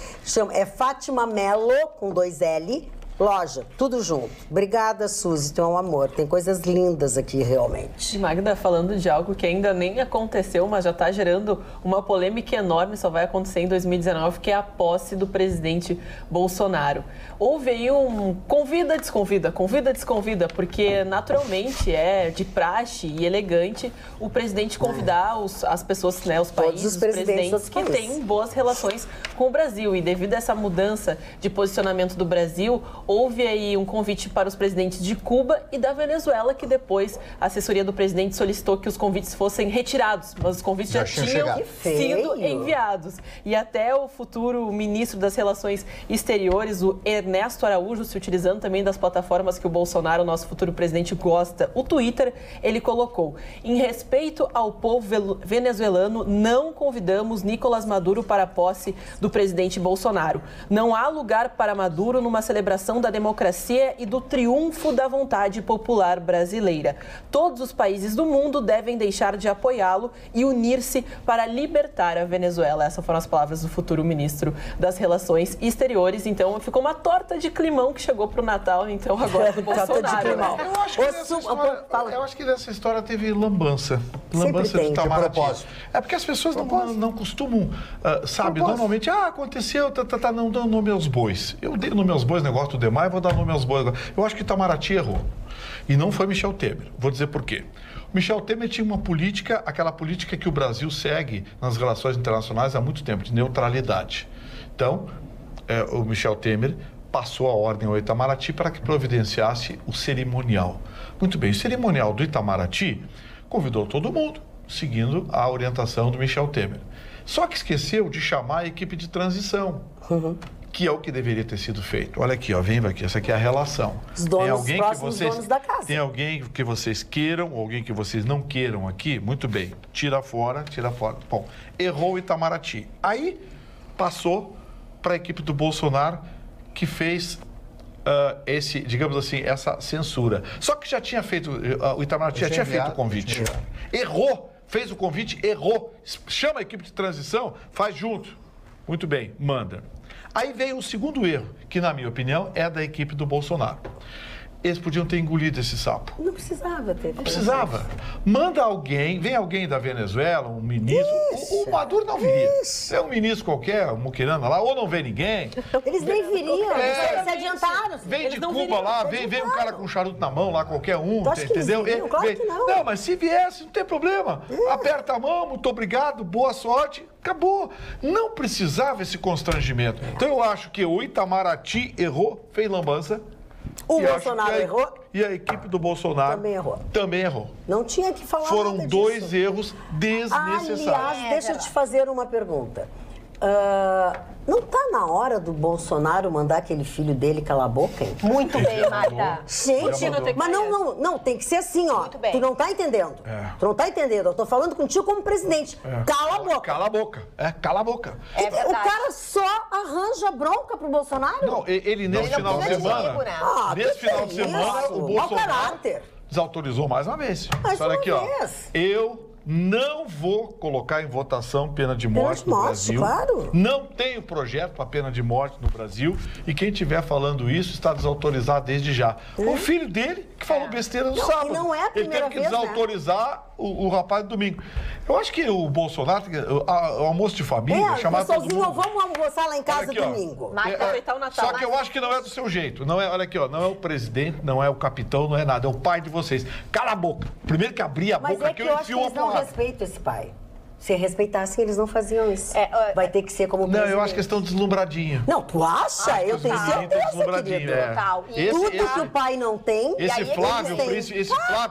é Fátima Melo, com 2L, loja, tudo junto. Obrigada, Suzy, tu é um amor. Tem coisas lindas aqui, realmente. Magda, falando de algo que ainda nem aconteceu, mas já está gerando uma polêmica enorme, só vai acontecer em 2019, que é a posse do presidente Bolsonaro. Houve aí um convida, desconvida, porque naturalmente é de praxe e elegante o presidente convidar as pessoas, né, os países, os presidentes que têm boas relações com o Brasil. E devido a essa mudança de posicionamento do Brasil, houve aí um convite para os presidentes de Cuba e da Venezuela, que depois a assessoria do presidente solicitou que os convites fossem retirados, mas os convites já tinham sido enviados. E até o futuro ministro das Relações Exteriores, o Ernesto Araújo, se utilizando também das plataformas que o Bolsonaro, nosso futuro presidente, gosta, o Twitter, ele colocou: em respeito ao povo venezuelano, não convidamos Nicolás Maduro para a posse do presidente Bolsonaro. Não há lugar para Maduro numa celebração da democracia e do triunfo da vontade popular brasileira. Todos os países do mundo devem deixar de apoiá-lo e unir-se para libertar a Venezuela. Essas foram as palavras do futuro ministro das Relações Exteriores. Então, ficou uma torta de climão que chegou para o Natal, então agora do Bolsonaro. Eu acho que nessa história teve lambança. Lambança de Itamaraty. É porque as pessoas não costumam, sabe, normalmente, aconteceu, não dando nome aos bois. Eu dei nome aos bois, negócio do demais, vou dar nome aos bois. Eu acho que Itamaraty errou. E não foi Michel Temer. Vou dizer por quê. Michel Temer tinha uma política, aquela política que o Brasil segue nas relações internacionais há muito tempo, de neutralidade. Então, o Michel Temer passou a ordem ao Itamaraty para que providenciasse o cerimonial. Muito bem, o cerimonial do Itamaraty convidou todo mundo, seguindo a orientação do Michel Temer. Só que esqueceu de chamar a equipe de transição. que é o que deveria ter sido feito. Olha aqui, ó, vem aqui, essa aqui é a relação. Os donos, próximos donos da casa. Tem alguém que vocês queiram, ou alguém que vocês não queiram aqui? Muito bem, tira fora. Bom, errou o Itamaraty. Aí passou para a equipe do Bolsonaro, que fez digamos assim, essa censura. Só que já tinha feito, o Itamaraty já tinha feito o convite. Errou, fez o convite, errou. Chama a equipe de transição, faz junto. Muito bem, manda. Aí veio o segundo erro, que na minha opinião é da equipe do Bolsonaro. Eles podiam ter engolido esse sapo. Não precisava ter. Não precisava. Manda alguém, vem alguém da Venezuela, um ministro. O Maduro não viria. É um ministro qualquer, um muquirana lá, ou não vem ninguém. Eles nem viriam, eles se adiantaram. Vem de Cuba lá, vem um cara com um charuto na mão lá, qualquer um, entendeu? Claro que não. Não, mas se viesse, não tem problema. Aperta a mão, muito obrigado, boa sorte. Acabou. Não precisava esse constrangimento. Então eu acho que o Itamaraty errou, fez lambança. O Bolsonaro errou. E a equipe do Bolsonaro também errou. Não tinha que falar Foram nada dois disso. erros desnecessários. Aliás, deixa eu te fazer uma pergunta. Não está na hora do Bolsonaro mandar aquele filho dele calar a boca, hein? Muito bem, Magda. Gente, mas não, tem que ser assim, ó. Muito bem. Tu não tá entendendo. Tu não tá entendendo. Eu tô falando contigo como presidente. Cala a boca. Cala a boca. Cala a boca. O cara só arranja bronca pro Bolsonaro? Não, ele nesse final de semana... Nesse final de semana, o Bolsonaro desautorizou mais uma vez. Olha aqui, ó. Eu não vou colocar em votação pena de morte no Brasil. Claro. Não tenho projeto para pena de morte no Brasil. E quem estiver falando isso está desautorizado desde já. O filho dele que falou besteira no sábado. Não é a primeira vez, ele teve que desautorizar o rapaz do domingo. Eu acho que o Bolsonaro, o almoço de família, chamar todo mundo. Vamos almoçar lá em casa aqui, domingo. Aproveitar o Natal. Só que eu acho que não é do seu jeito. Não é, olha aqui, ó, não é o presidente, não é o capitão, não é nada. É o pai de vocês. Cala a boca. Primeiro que abrir a boca aqui, eu enfio uma porrada. Não respeito esse pai. Se respeitassem, eles não faziam isso. Vai ter que ser como presidente. Não, eu acho que eles estão deslumbradinhos. Não, tu acha? Eu tenho certeza, querido. Tudo que o pai não tem... Esse Flávio,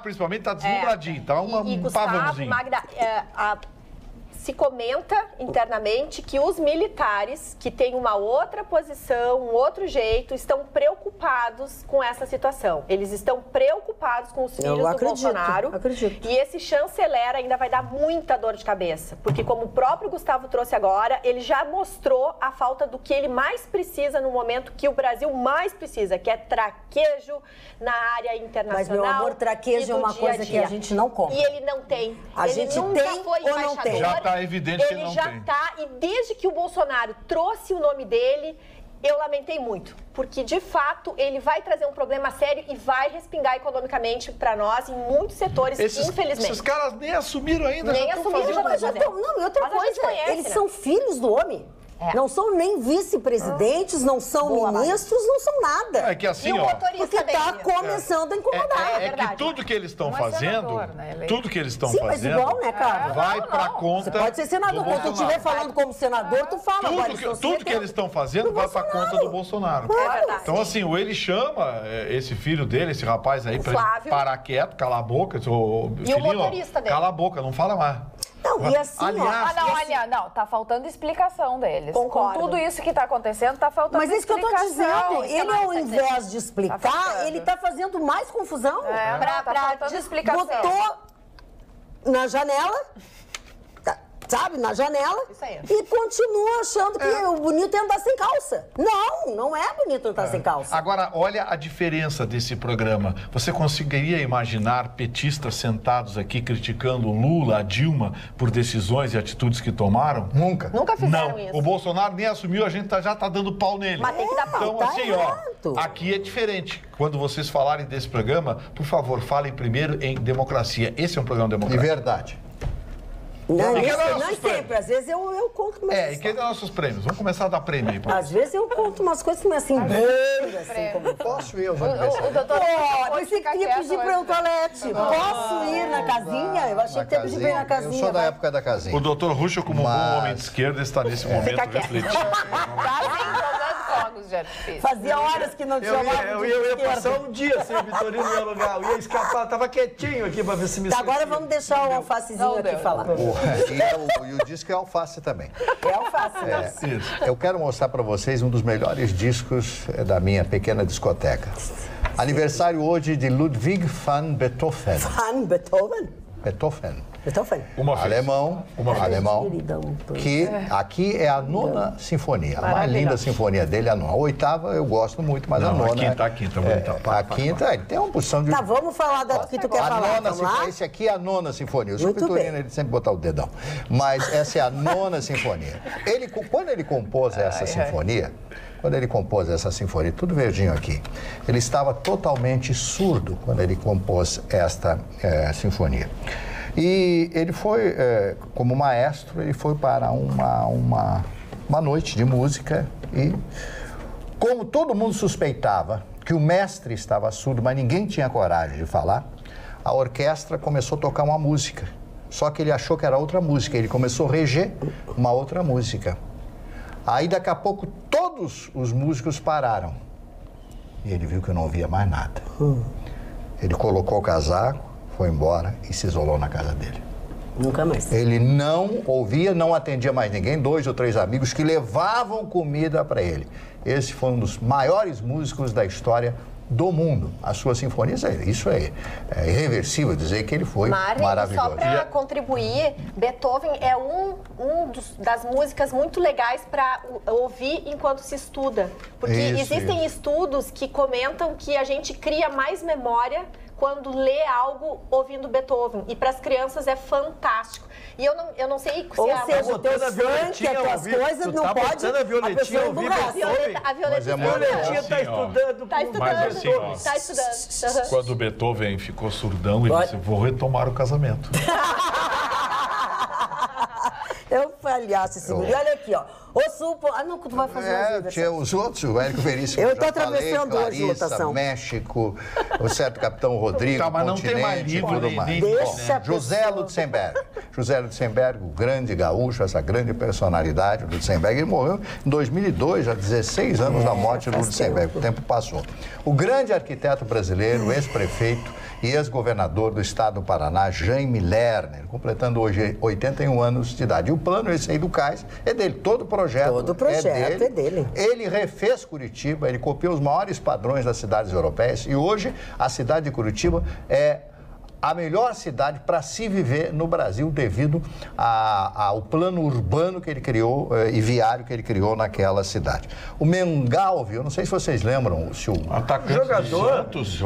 principalmente, está deslumbradinho. Tá um Gustavo, Magda, se comenta internamente que os militares, que têm uma outra posição, um outro jeito, estão preocupados com essa situação. Eles estão preocupados com os filhos do Bolsonaro. Acredito. E esse chanceler ainda vai dar muita dor de cabeça. Porque, como o próprio Gustavo trouxe agora, ele já mostrou a falta do que ele mais precisa no momento que o Brasil mais precisa, que é traquejo na área internacional. Mas, meu amor, traquejo é uma coisa que a gente não compra. E ele não tem. A gente tem foi ou não tem? Já tá evidente que ele não tem. Ele já tá, e desde que o Bolsonaro trouxe o nome dele, eu lamentei muito. Porque, de fato, ele vai trazer um problema sério e vai respingar economicamente para nós em muitos setores, infelizmente. Esses caras nem assumiram ainda. Nem assumiram, mas não, e outra coisa, eles são filhos do homem. Não são nem vice-presidentes, não são ministros, não são nada. É que assim, ó... Porque está começando a incomodar. É que tudo que eles estão fazendo, tudo que eles estão fazendo... Sim, mas igual, né, cara? Vai pra conta... Você pode ser senador. Quando tu estiver falando como senador, tu fala. Tudo que eles estão fazendo vai pra conta do Bolsonaro. É verdade. Então, assim, ele chama esse filho dele, esse rapaz aí, pra ele parar quieto, calar a boca. E o motorista dele. Cala a boca, não fala mais. Não, e assim, olha, tá faltando explicação deles. Concordo. Com tudo isso que tá acontecendo, tá faltando explicação. Mas isso que eu tô dizendo, ele ao invés de explicar, ele tá fazendo mais confusão. Tá faltando explicação. Botou na janela, sabe, na janela, e continua achando que o bonito é andar sem calça. Não é bonito andar sem calça. Agora, olha a diferença desse programa. Você conseguiria imaginar petistas sentados aqui criticando o Lula, a Dilma, por decisões e atitudes que tomaram? Nunca. Nunca fizeram isso. O Bolsonaro nem assumiu, a gente já tá dando pau nele. Mas tem que dar pau. Então, assim, ó, aqui é diferente. Quando vocês falarem desse programa, por favor, falem primeiro em democracia. Esse é um programa democrático. De verdade. Não sempre. Às vezes eu conto umas e quem dá nossos prêmios? Vamos começar a dar prêmio aí. Às vezes eu conto umas coisas que assim, como posso ir? Eu vou O doutor você queria pedir para ir ao toalete. Posso ir na casinha? Eu achei que ia pedir para ir na casinha. Eu sou da época da casinha. O doutor Ruxa, como um bom homem de esquerda, está nesse momento refletindo. fogos de artifício. Fazia horas que não tinha Eu ia passar um dia sem o Vitorino no meu lugar. Eu ia escapar, tava quietinho aqui pra ver se me Tá, agora vamos deixar o alfacezinho aqui falar. E o disco é alface também. É alface, né? Eu quero mostrar para vocês um dos melhores discos da minha pequena discoteca. Aniversário hoje de Ludwig van Beethoven. Van Beethoven? Beethoven. Beethoven. Alemão, que aqui é a nona sinfonia. A mais linda sinfonia dele é a nona. A oitava eu gosto muito, mas a nona... A quinta, a quinta, ele tem uma porção de... Tá, vamos falar da que tu quer falar. Vamos lá? Esse aqui é a nona sinfonia. O Vitorino, ele sempre botar o dedão. Mas essa é a nona sinfonia. Quando ele compôs essa sinfonia... Quando ele compôs essa sinfonia, tudo verdinho aqui, ele estava totalmente surdo quando ele compôs esta sinfonia. E ele foi, como maestro, ele foi para uma noite de música e, como todo mundo suspeitava que o mestre estava surdo, mas ninguém tinha coragem de falar, a orquestra começou a tocar uma música. Só que ele achou que era outra música, ele começou a reger uma outra música. Aí, daqui a pouco, todos os músicos pararam. E ele viu que eu não ouvia mais nada. Ele colocou o casaco, foi embora e se isolou na casa dele. Nunca mais. Ele não ouvia, não atendia mais ninguém, 2 ou 3 amigos que levavam comida para ele. Esse foi um dos maiores músicos da história do mundo. As suas sinfonias, isso é irreversível dizer que ele foi maravilhoso. Só para contribuir, Beethoven é das músicas muito legais para ouvir enquanto se estuda. Porque existem estudos que comentam que a gente cria mais memória quando lê algo ouvindo Beethoven. E para as crianças é fantástico. E eu não sei se Ou seja, o teu funk, as tuas coisas, não pode... a violetinha ao vivo. A violetinha tá estudando. Tá estudando. Quando o Beethoven ficou surdão, ele disse, vou retomar o casamento. Eu falhasse esse guri. Olha aqui, ó. O Supo... Ah, não, tu vai fazer tinha os outros, o Érico Veríssimo, eu tô atravessando hoje a Clarissa, votação. México, o certo capitão Rodrigo, Tá, mas não tem mais livro, Deixa a José Lutzenberg. José Lutzenberg, o grande gaúcho, essa grande personalidade, o Lutzenberg, ele morreu em 2002, já 16 anos da morte do Lutzenberg. O tempo passou. O grande arquiteto brasileiro, ex-prefeito e ex-governador do estado do Paraná, Jaime Lerner, completando hoje 81 anos de idade. E o plano esse aí do Cais é dele, todo o projeto é dele. Ele refez Curitiba, ele copiou os maiores padrões das cidades europeias e hoje a cidade de Curitiba é a melhor cidade para se viver no Brasil devido ao plano urbano que ele criou e viário que ele criou naquela cidade. O Mengalvio, eu não sei se vocês lembram, se o atacante do Santos,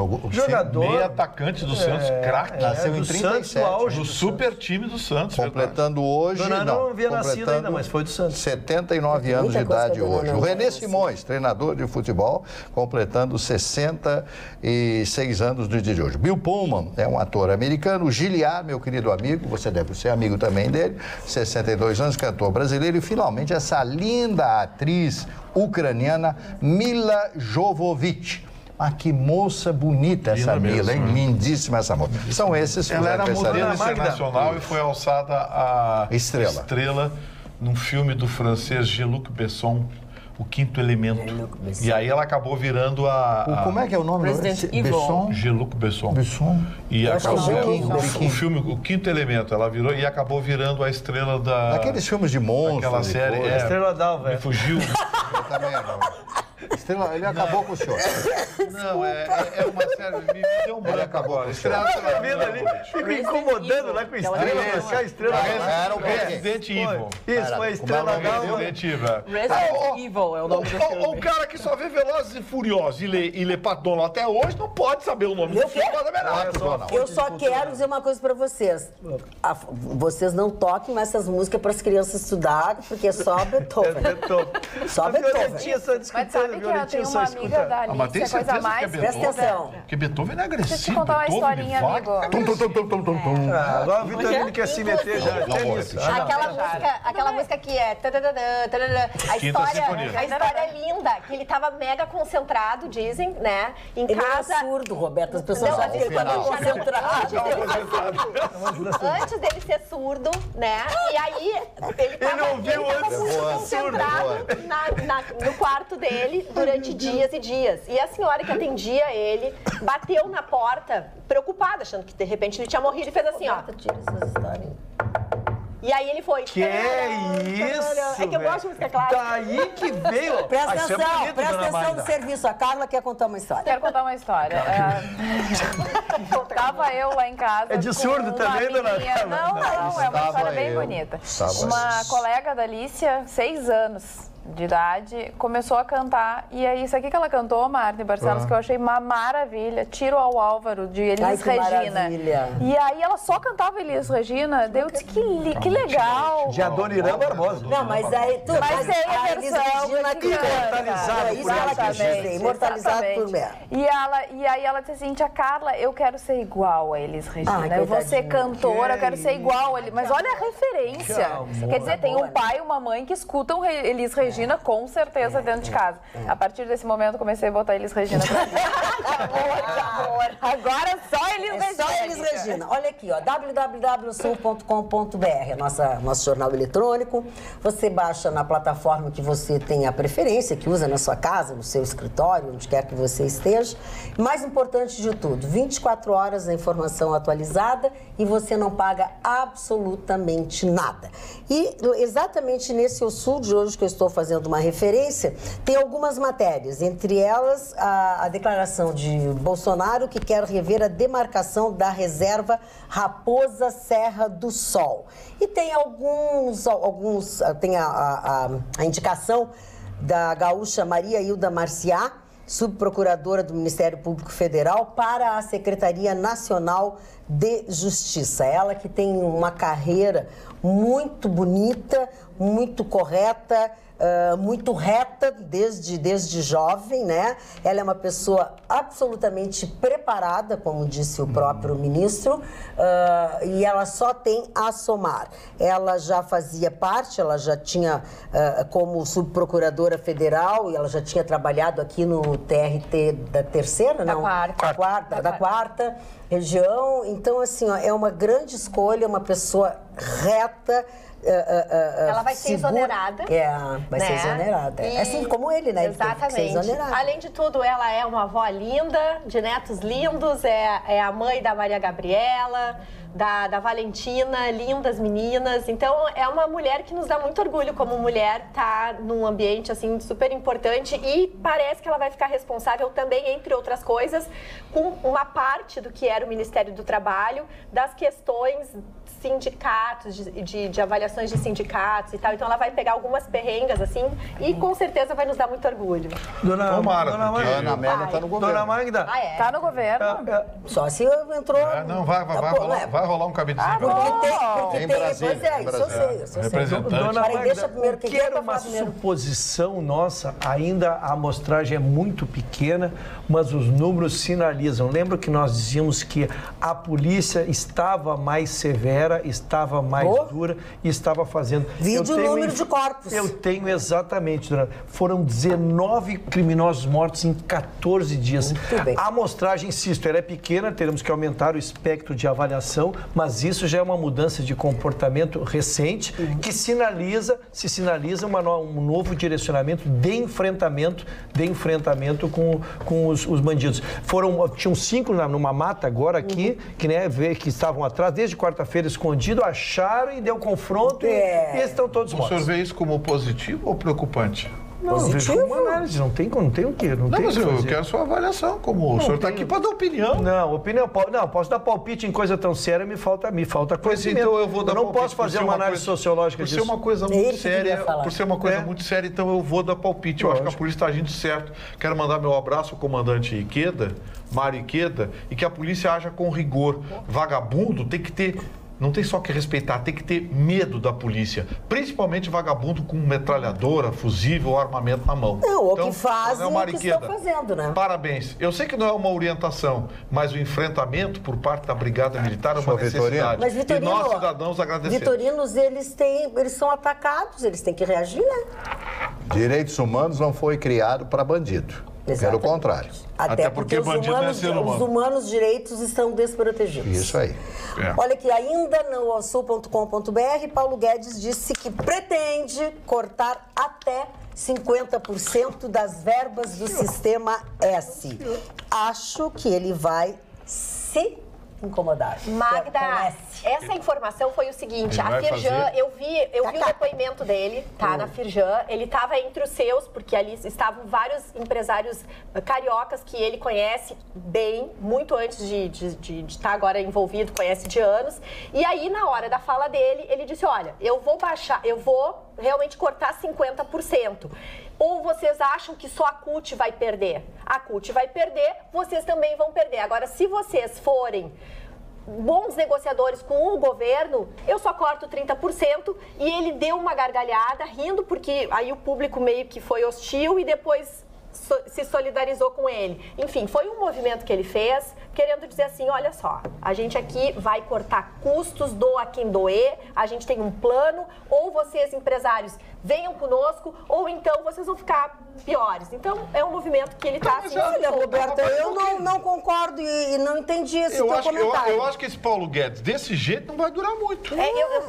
meio atacante do Santos, craque. Nasceu em 37. Do super time do Santos. Completando hoje, não havia nascido ainda, mas foi do Santos. 79 anos de idade hoje. O René Simões, treinador de futebol, completando 66 anos do dia de hoje. Bill Pullman é um ator americano. O Giliard, meu querido amigo, você deve ser amigo também dele, 62 anos, cantor brasileiro. E finalmente essa linda atriz ucraniana, Mila Jovovich. Ah, que moça bonita essa Mila, hein? Lindíssima essa moça. São esses. Ela era modelo internacional e foi alçada a estrela num filme do francês Jean-Luc Besson, O Quinto Elemento. E aí ela acabou virando como é que é o nome? Besson? Jean-Luc Besson. E acabou o filme O Quinto Elemento. Ela virou e acabou virando a estrela daqueles filmes de monstros. Aquela série. A Estrela d'Alva. Me fugiu. Eu também não. Ele acabou com o senhor. Não, é uma série. Me deu um branco. Ele acabou com o senhor. Fica incomodando lá com a estrela. A estrela era o Resident Evil. Isso, foi a Estrela d'Alva. Resident Evil. Resident Evil é o nome do filme. O cara que só vê Velozes e Furiosos e lê Paton até hoje não pode saber o nome do filme. Eu só quero dizer uma coisa pra vocês. Vocês não toquem mais essas músicas para as crianças estudar, porque é só Beethoven. Só Beethoven. Mas sabe que eu tenho uma amiga da Alice, a coisa mais... Presta atenção. Porque Beethoven é agressivo. Deixa eu te contar uma historinha, amigo. Agora o Vitorino quer se meter já. Aquela música que é... A história é linda, que ele estava mega concentrado, dizem, né? Em casa... Ele é surdo, Roberto. As pessoas acham que ele estava concentrado. Antes dele ser surdo, né? E aí ele estava concentrado no quarto dele, durante dias e dias. E a senhora que atendia ele bateu na porta, preocupada, achando que de repente ele tinha morrido e fez assim, ó. Tira essas histórias. E aí ele foi. Que é isso, É que eu gosto de música clássica. Daí que veio. Presta Isso é atenção, bonito, presta dona atenção Magda. no serviço. A Carla quer contar uma história. Quero contar uma história. Tava eu lá em casa. É de com surdo uma também, dona menininha. Carla? Não, é uma Estava história bem eu. bonita. Estava Uma eu. colega da Alicia, 6 anos de idade, começou a cantar. E aí, isso aqui que ela cantou, Marta Barcelos, que eu achei uma maravilha. Tiro ao Álvaro, de Elis Ai, que Regina. maravilha. E aí ela só cantava Elis Regina. Daí eu disse, que legal. De Adoniran Barbosa. Não, mas aí tu Mas tem a Elis versão Regina que imortalizada é isso que ela quis dizer, imortalizado por ela. E aí ela disse assim, tia Carla, eu quero ser igual a Elis Regina. Ai, Eu vou ser coitadinha. cantora, eu quero ser igual a ele. Mas olha a referência. Que amor. Quer dizer, tem um pai e uma mãe que escutam Elis Regina com certeza dentro de casa. A partir desse momento eu comecei a botar Elis Regina pra mim. Que amor. Agora só Elis É Regina. só Elis Regina. Olha aqui, ó, www.sul.com.br, nosso jornal eletrônico. Você baixa na plataforma que você tem a preferência, que usa na sua casa, no seu escritório, onde quer que você esteja. Mais importante de tudo, 24 horas a informação atualizada e você não paga absolutamente nada. E exatamente nesse Eu Sul de hoje que eu estou fazendo uma referência, tem algumas matérias, entre elas a declaração de Bolsonaro que quer rever a demarcação da reserva Raposa Serra do Sol. E tem tem a indicação da gaúcha Maria Hilda Marciá, subprocuradora do Ministério Público Federal, para a Secretaria Nacional de Justiça. Ela que tem uma carreira muito bonita, muito correta, muito reta desde jovem, né? Ela é uma pessoa absolutamente preparada, como disse o próprio ministro, e ela só tem a somar. Ela já fazia parte, ela já tinha como subprocuradora federal, e ela já tinha trabalhado aqui no TRT da terceira, não? Da quarta região. Então, assim, ó, é uma grande escolha, uma pessoa reta. Ela vai ser exonerada. Vai ser exonerada. E... Assim como ele, né? Exatamente. Além de tudo, ela é uma avó linda, de netos lindos, é a mãe da Maria Gabriela, da Valentina, lindas meninas. Então, é uma mulher que nos dá muito orgulho como mulher, tá num ambiente, assim, super importante e parece que ela vai ficar responsável também, entre outras coisas, com uma parte do que era o Ministério do Trabalho, das questões sindicatos, de avaliações de sindicatos e tal. Então, ela vai pegar algumas perrengas, assim, e com certeza vai nos dar muito orgulho. Tomara, porque Ana Amélia está no governo. Dona Magda. Tá no governo. Só se entrou... Não, vai rolar um cabidezinho. Porque Em tem, Brasília, pois é, em isso eu Brasília. sei, isso eu sei. Representante. Dona Peraí, deixa Magda, primeiro o quem que quer era pra uma falar primeiro. suposição nossa, ainda a amostragem é muito pequena, mas os números sinalizam. Lembra que nós dizíamos que a polícia estava mais severa, estava mais dura e estava fazendo... Vide o número de corpos. Eu tenho exatamente, dona. Foram 19 criminosos mortos em 14 dias. Muito bem. A amostragem, insisto, ela é pequena, teremos que aumentar o espectro de avaliação, mas isso já é uma mudança de comportamento recente que sinaliza um novo direcionamento de enfrentamento com os bandidos. Tinham 5 numa mata agora aqui, que estavam atrás, desde quarta-feira escondido, acharam e deu confronto e estão todos O mortos. senhor vê isso como positivo ou preocupante? Não, eu vejo como uma análise, não tem o quê? Não, tem mas o que eu fazer. quero sua avaliação, como o senhor está aqui para dar opinião. Não, posso dar palpite em coisa tão séria, me falta conhecimento. Então eu vou dar não palpite, posso fazer por ser uma uma análise coisa- sociológica Por disso. ser uma coisa Ele muito que séria, queria falar. por ser uma coisa muito séria, então eu vou dar palpite. Eu acho que a polícia está agindo certo. Quero mandar meu abraço ao comandante Iqueda, Mário Iqueda, e que a polícia haja com rigor. Vagabundo tem que ter... Não tem só que respeitar, tem que ter medo da polícia. Principalmente vagabundo com metralhadora, fuzível ou armamento na mão. Não, o que fazem Coronel o que estão Mariqueda, fazendo, né? Parabéns. Eu sei que não é uma orientação, mas o enfrentamento por parte da Brigada Militar é uma Senhor Vitorino. necessidade. Mas, Vitorino, e nós, cidadãos, agradecemos. Vitorinos, eles são atacados, eles têm que reagir, né? Direitos humanos não foi criado para bandido. Pelo contrário. Até porque os bandido não é ser humano. os humanos direitos estão desprotegidos. Isso aí. Olha aqui, ainda no sul.com.br, Paulo Guedes disse que pretende cortar até 50% das verbas do Sistema S. Acho que ele vai se incomodar. Magda, essa informação foi o seguinte, a Firjan, eu vi o depoimento dele, tá, na Firjan, ele estava entre os seus, porque ali estavam vários empresários cariocas que ele conhece bem, muito antes de estar agora envolvido, conhece de anos, e aí na hora da fala dele, ele disse, olha, eu vou realmente cortar 50%. Ou vocês acham que só a CUT vai perder? A CUT vai perder, vocês também vão perder. Agora, se vocês forem bons negociadores com o governo, eu só corto 30%. E ele deu uma gargalhada, rindo, porque aí o público meio que foi hostil e depois se solidarizou com ele. Enfim, foi um movimento que ele fez, querendo dizer assim, olha só, a gente aqui vai cortar custos, doa quem doer, a gente tem um plano, ou vocês, empresários, venham conosco, ou então vocês vão ficar piores. Então, é um movimento que ele está assim... Olha, Roberta, eu não concordo e não entendi esse teu comentário. Eu acho que esse Paulo Guedes, desse jeito, não vai durar muito.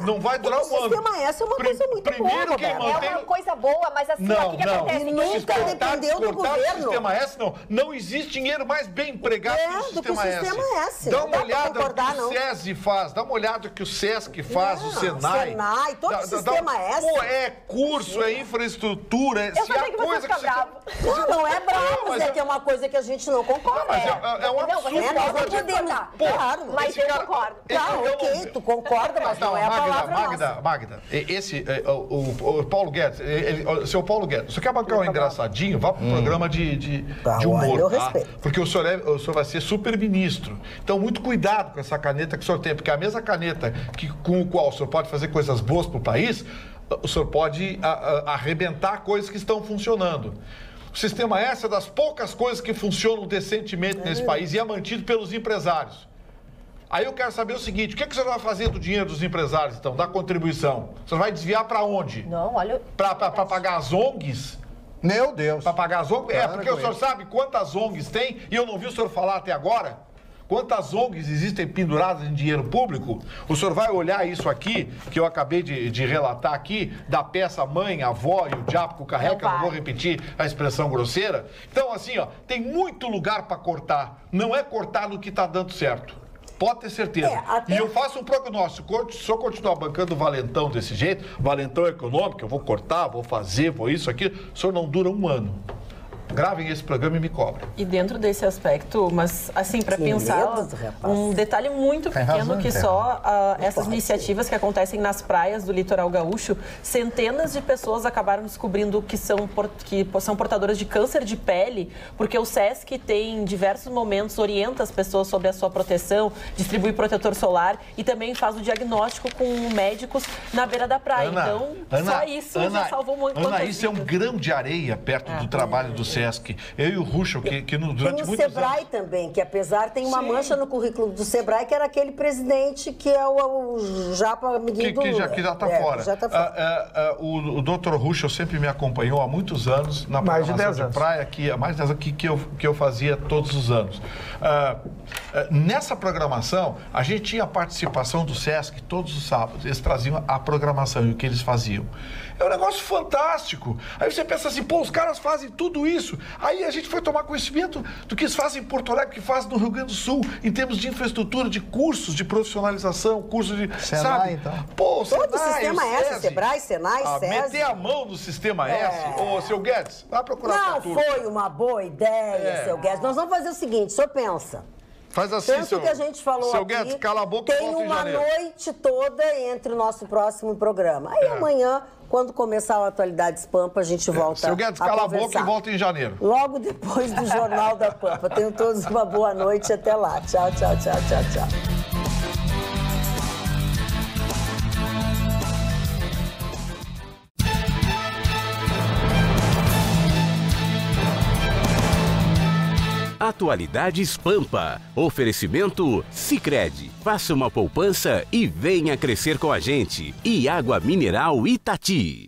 Não vai durar um ano. O Sistema S é uma coisa muito boa, Roberta. É uma coisa boa, mas assim, o que acontece? Nunca dependeu do governo. O Sistema S, não existe dinheiro mais bem empregado do que o Sistema S. Dá uma olhada no que o SESI faz, dá uma olhada no que o SESC faz, o Senai. Todo o Sistema S. Pô, é curso, é infraestrutura, eu se há coisa que você... Não é bravo, mas é que é uma coisa que a gente não concorda. Mas é um absurdo. Nós não podemos... Claro, mas eu concordo. Tá, ok, tu concorda, mas não é a palavra nossa. Magda, o Paulo Guedes, seu Paulo Guedes, você quer bancar um engraçadinho? Vá pro programa de humor, eu respeito. Porque o senhor vai ser super-ministro. Então, muito cuidado com essa caneta que o senhor tem, porque a mesma caneta com a qual o senhor pode fazer coisas boas pro país, o senhor pode arrebentar coisas que estão funcionando. O Sistema S é das poucas coisas que funcionam decentemente nesse país e é mantido pelos empresários. Aí eu quero saber o seguinte, o que o senhor vai fazer do dinheiro dos empresários, então, da contribuição? O senhor vai desviar para onde? Não, olha... Para pagar as ONGs? Meu Deus. Para pagar as ONGs? Porque o senhor sabe quantas ONGs tem e eu não vi o senhor falar até agora? Quantas ONGs existem penduradas em dinheiro público? O senhor vai olhar isso aqui, que eu acabei de relatar aqui, da peça mãe, avó e o diabo que o carrega, eu não vou repetir a expressão grosseira. Então, assim, ó, tem muito lugar para cortar. Não é cortar no que está dando certo. Pode ter certeza. E eu faço um prognóstico. Se eu continuar bancando o valentão desse jeito, valentão econômico, eu vou cortar, vou fazer, vou isso, aquilo, o senhor não dura um ano. Gravem esse programa e me cobrem. E dentro desse aspecto, mas assim, para pensar, um detalhe muito pequeno que só essas iniciativas que acontecem nas praias do litoral gaúcho, centenas de pessoas acabaram descobrindo que são portadoras de câncer de pele, porque o SESC tem, em diversos momentos, orienta as pessoas sobre a sua proteção, distribui protetor solar e também faz o diagnóstico com médicos na beira da praia. Só isso já salvou muito. Ana, isso é um grão de areia perto do trabalho do SESC. Eu e o Ruschel, que durante muitos anos... Tem o Sebrae também, que apesar tem uma mancha no currículo do Sebrae, que era aquele presidente que é o Japa, amiguinho do Lula. Que já está fora. Já tá fora. O doutor Ruschel sempre me acompanhou há muitos anos na programação de praia, há mais de 10 anos que eu fazia todos os anos. Nessa programação, a gente tinha a participação do SESC todos os sábados. Eles traziam a programação e o que eles faziam. É um negócio fantástico. Aí você pensa assim, pô, os caras fazem tudo isso. Aí a gente foi tomar conhecimento do que eles fazem em Porto Alegre, que fazem no Rio Grande do Sul, em termos de infraestrutura, de cursos de profissionalização, cursos de... Senai, sabe? então. Pô, Todo o Sistema S, Sebrae, Senai, SESI. Meter a mão no Sistema S. Ô, seu Guedes, vai procurar Não foi uma boa ideia, seu Guedes. Nós vamos fazer o seguinte, o senhor pensa. Faz assim, Pensa o que a gente falou seu aqui. Guedes, cala a boca e tem volta em uma janeiro. noite toda entre o nosso próximo programa. Aí amanhã, quando começar a Atualidades Pampa, a gente volta Seu Guedes, cala a boca e volta em janeiro. Logo depois do Jornal da Pampa. Tenham todos uma boa noite. Até lá. Tchau, tchau, tchau, tchau, tchau. Atualidades Pampa. Oferecimento Sicredi. Faça uma poupança e venha crescer com a gente. E água mineral Itati.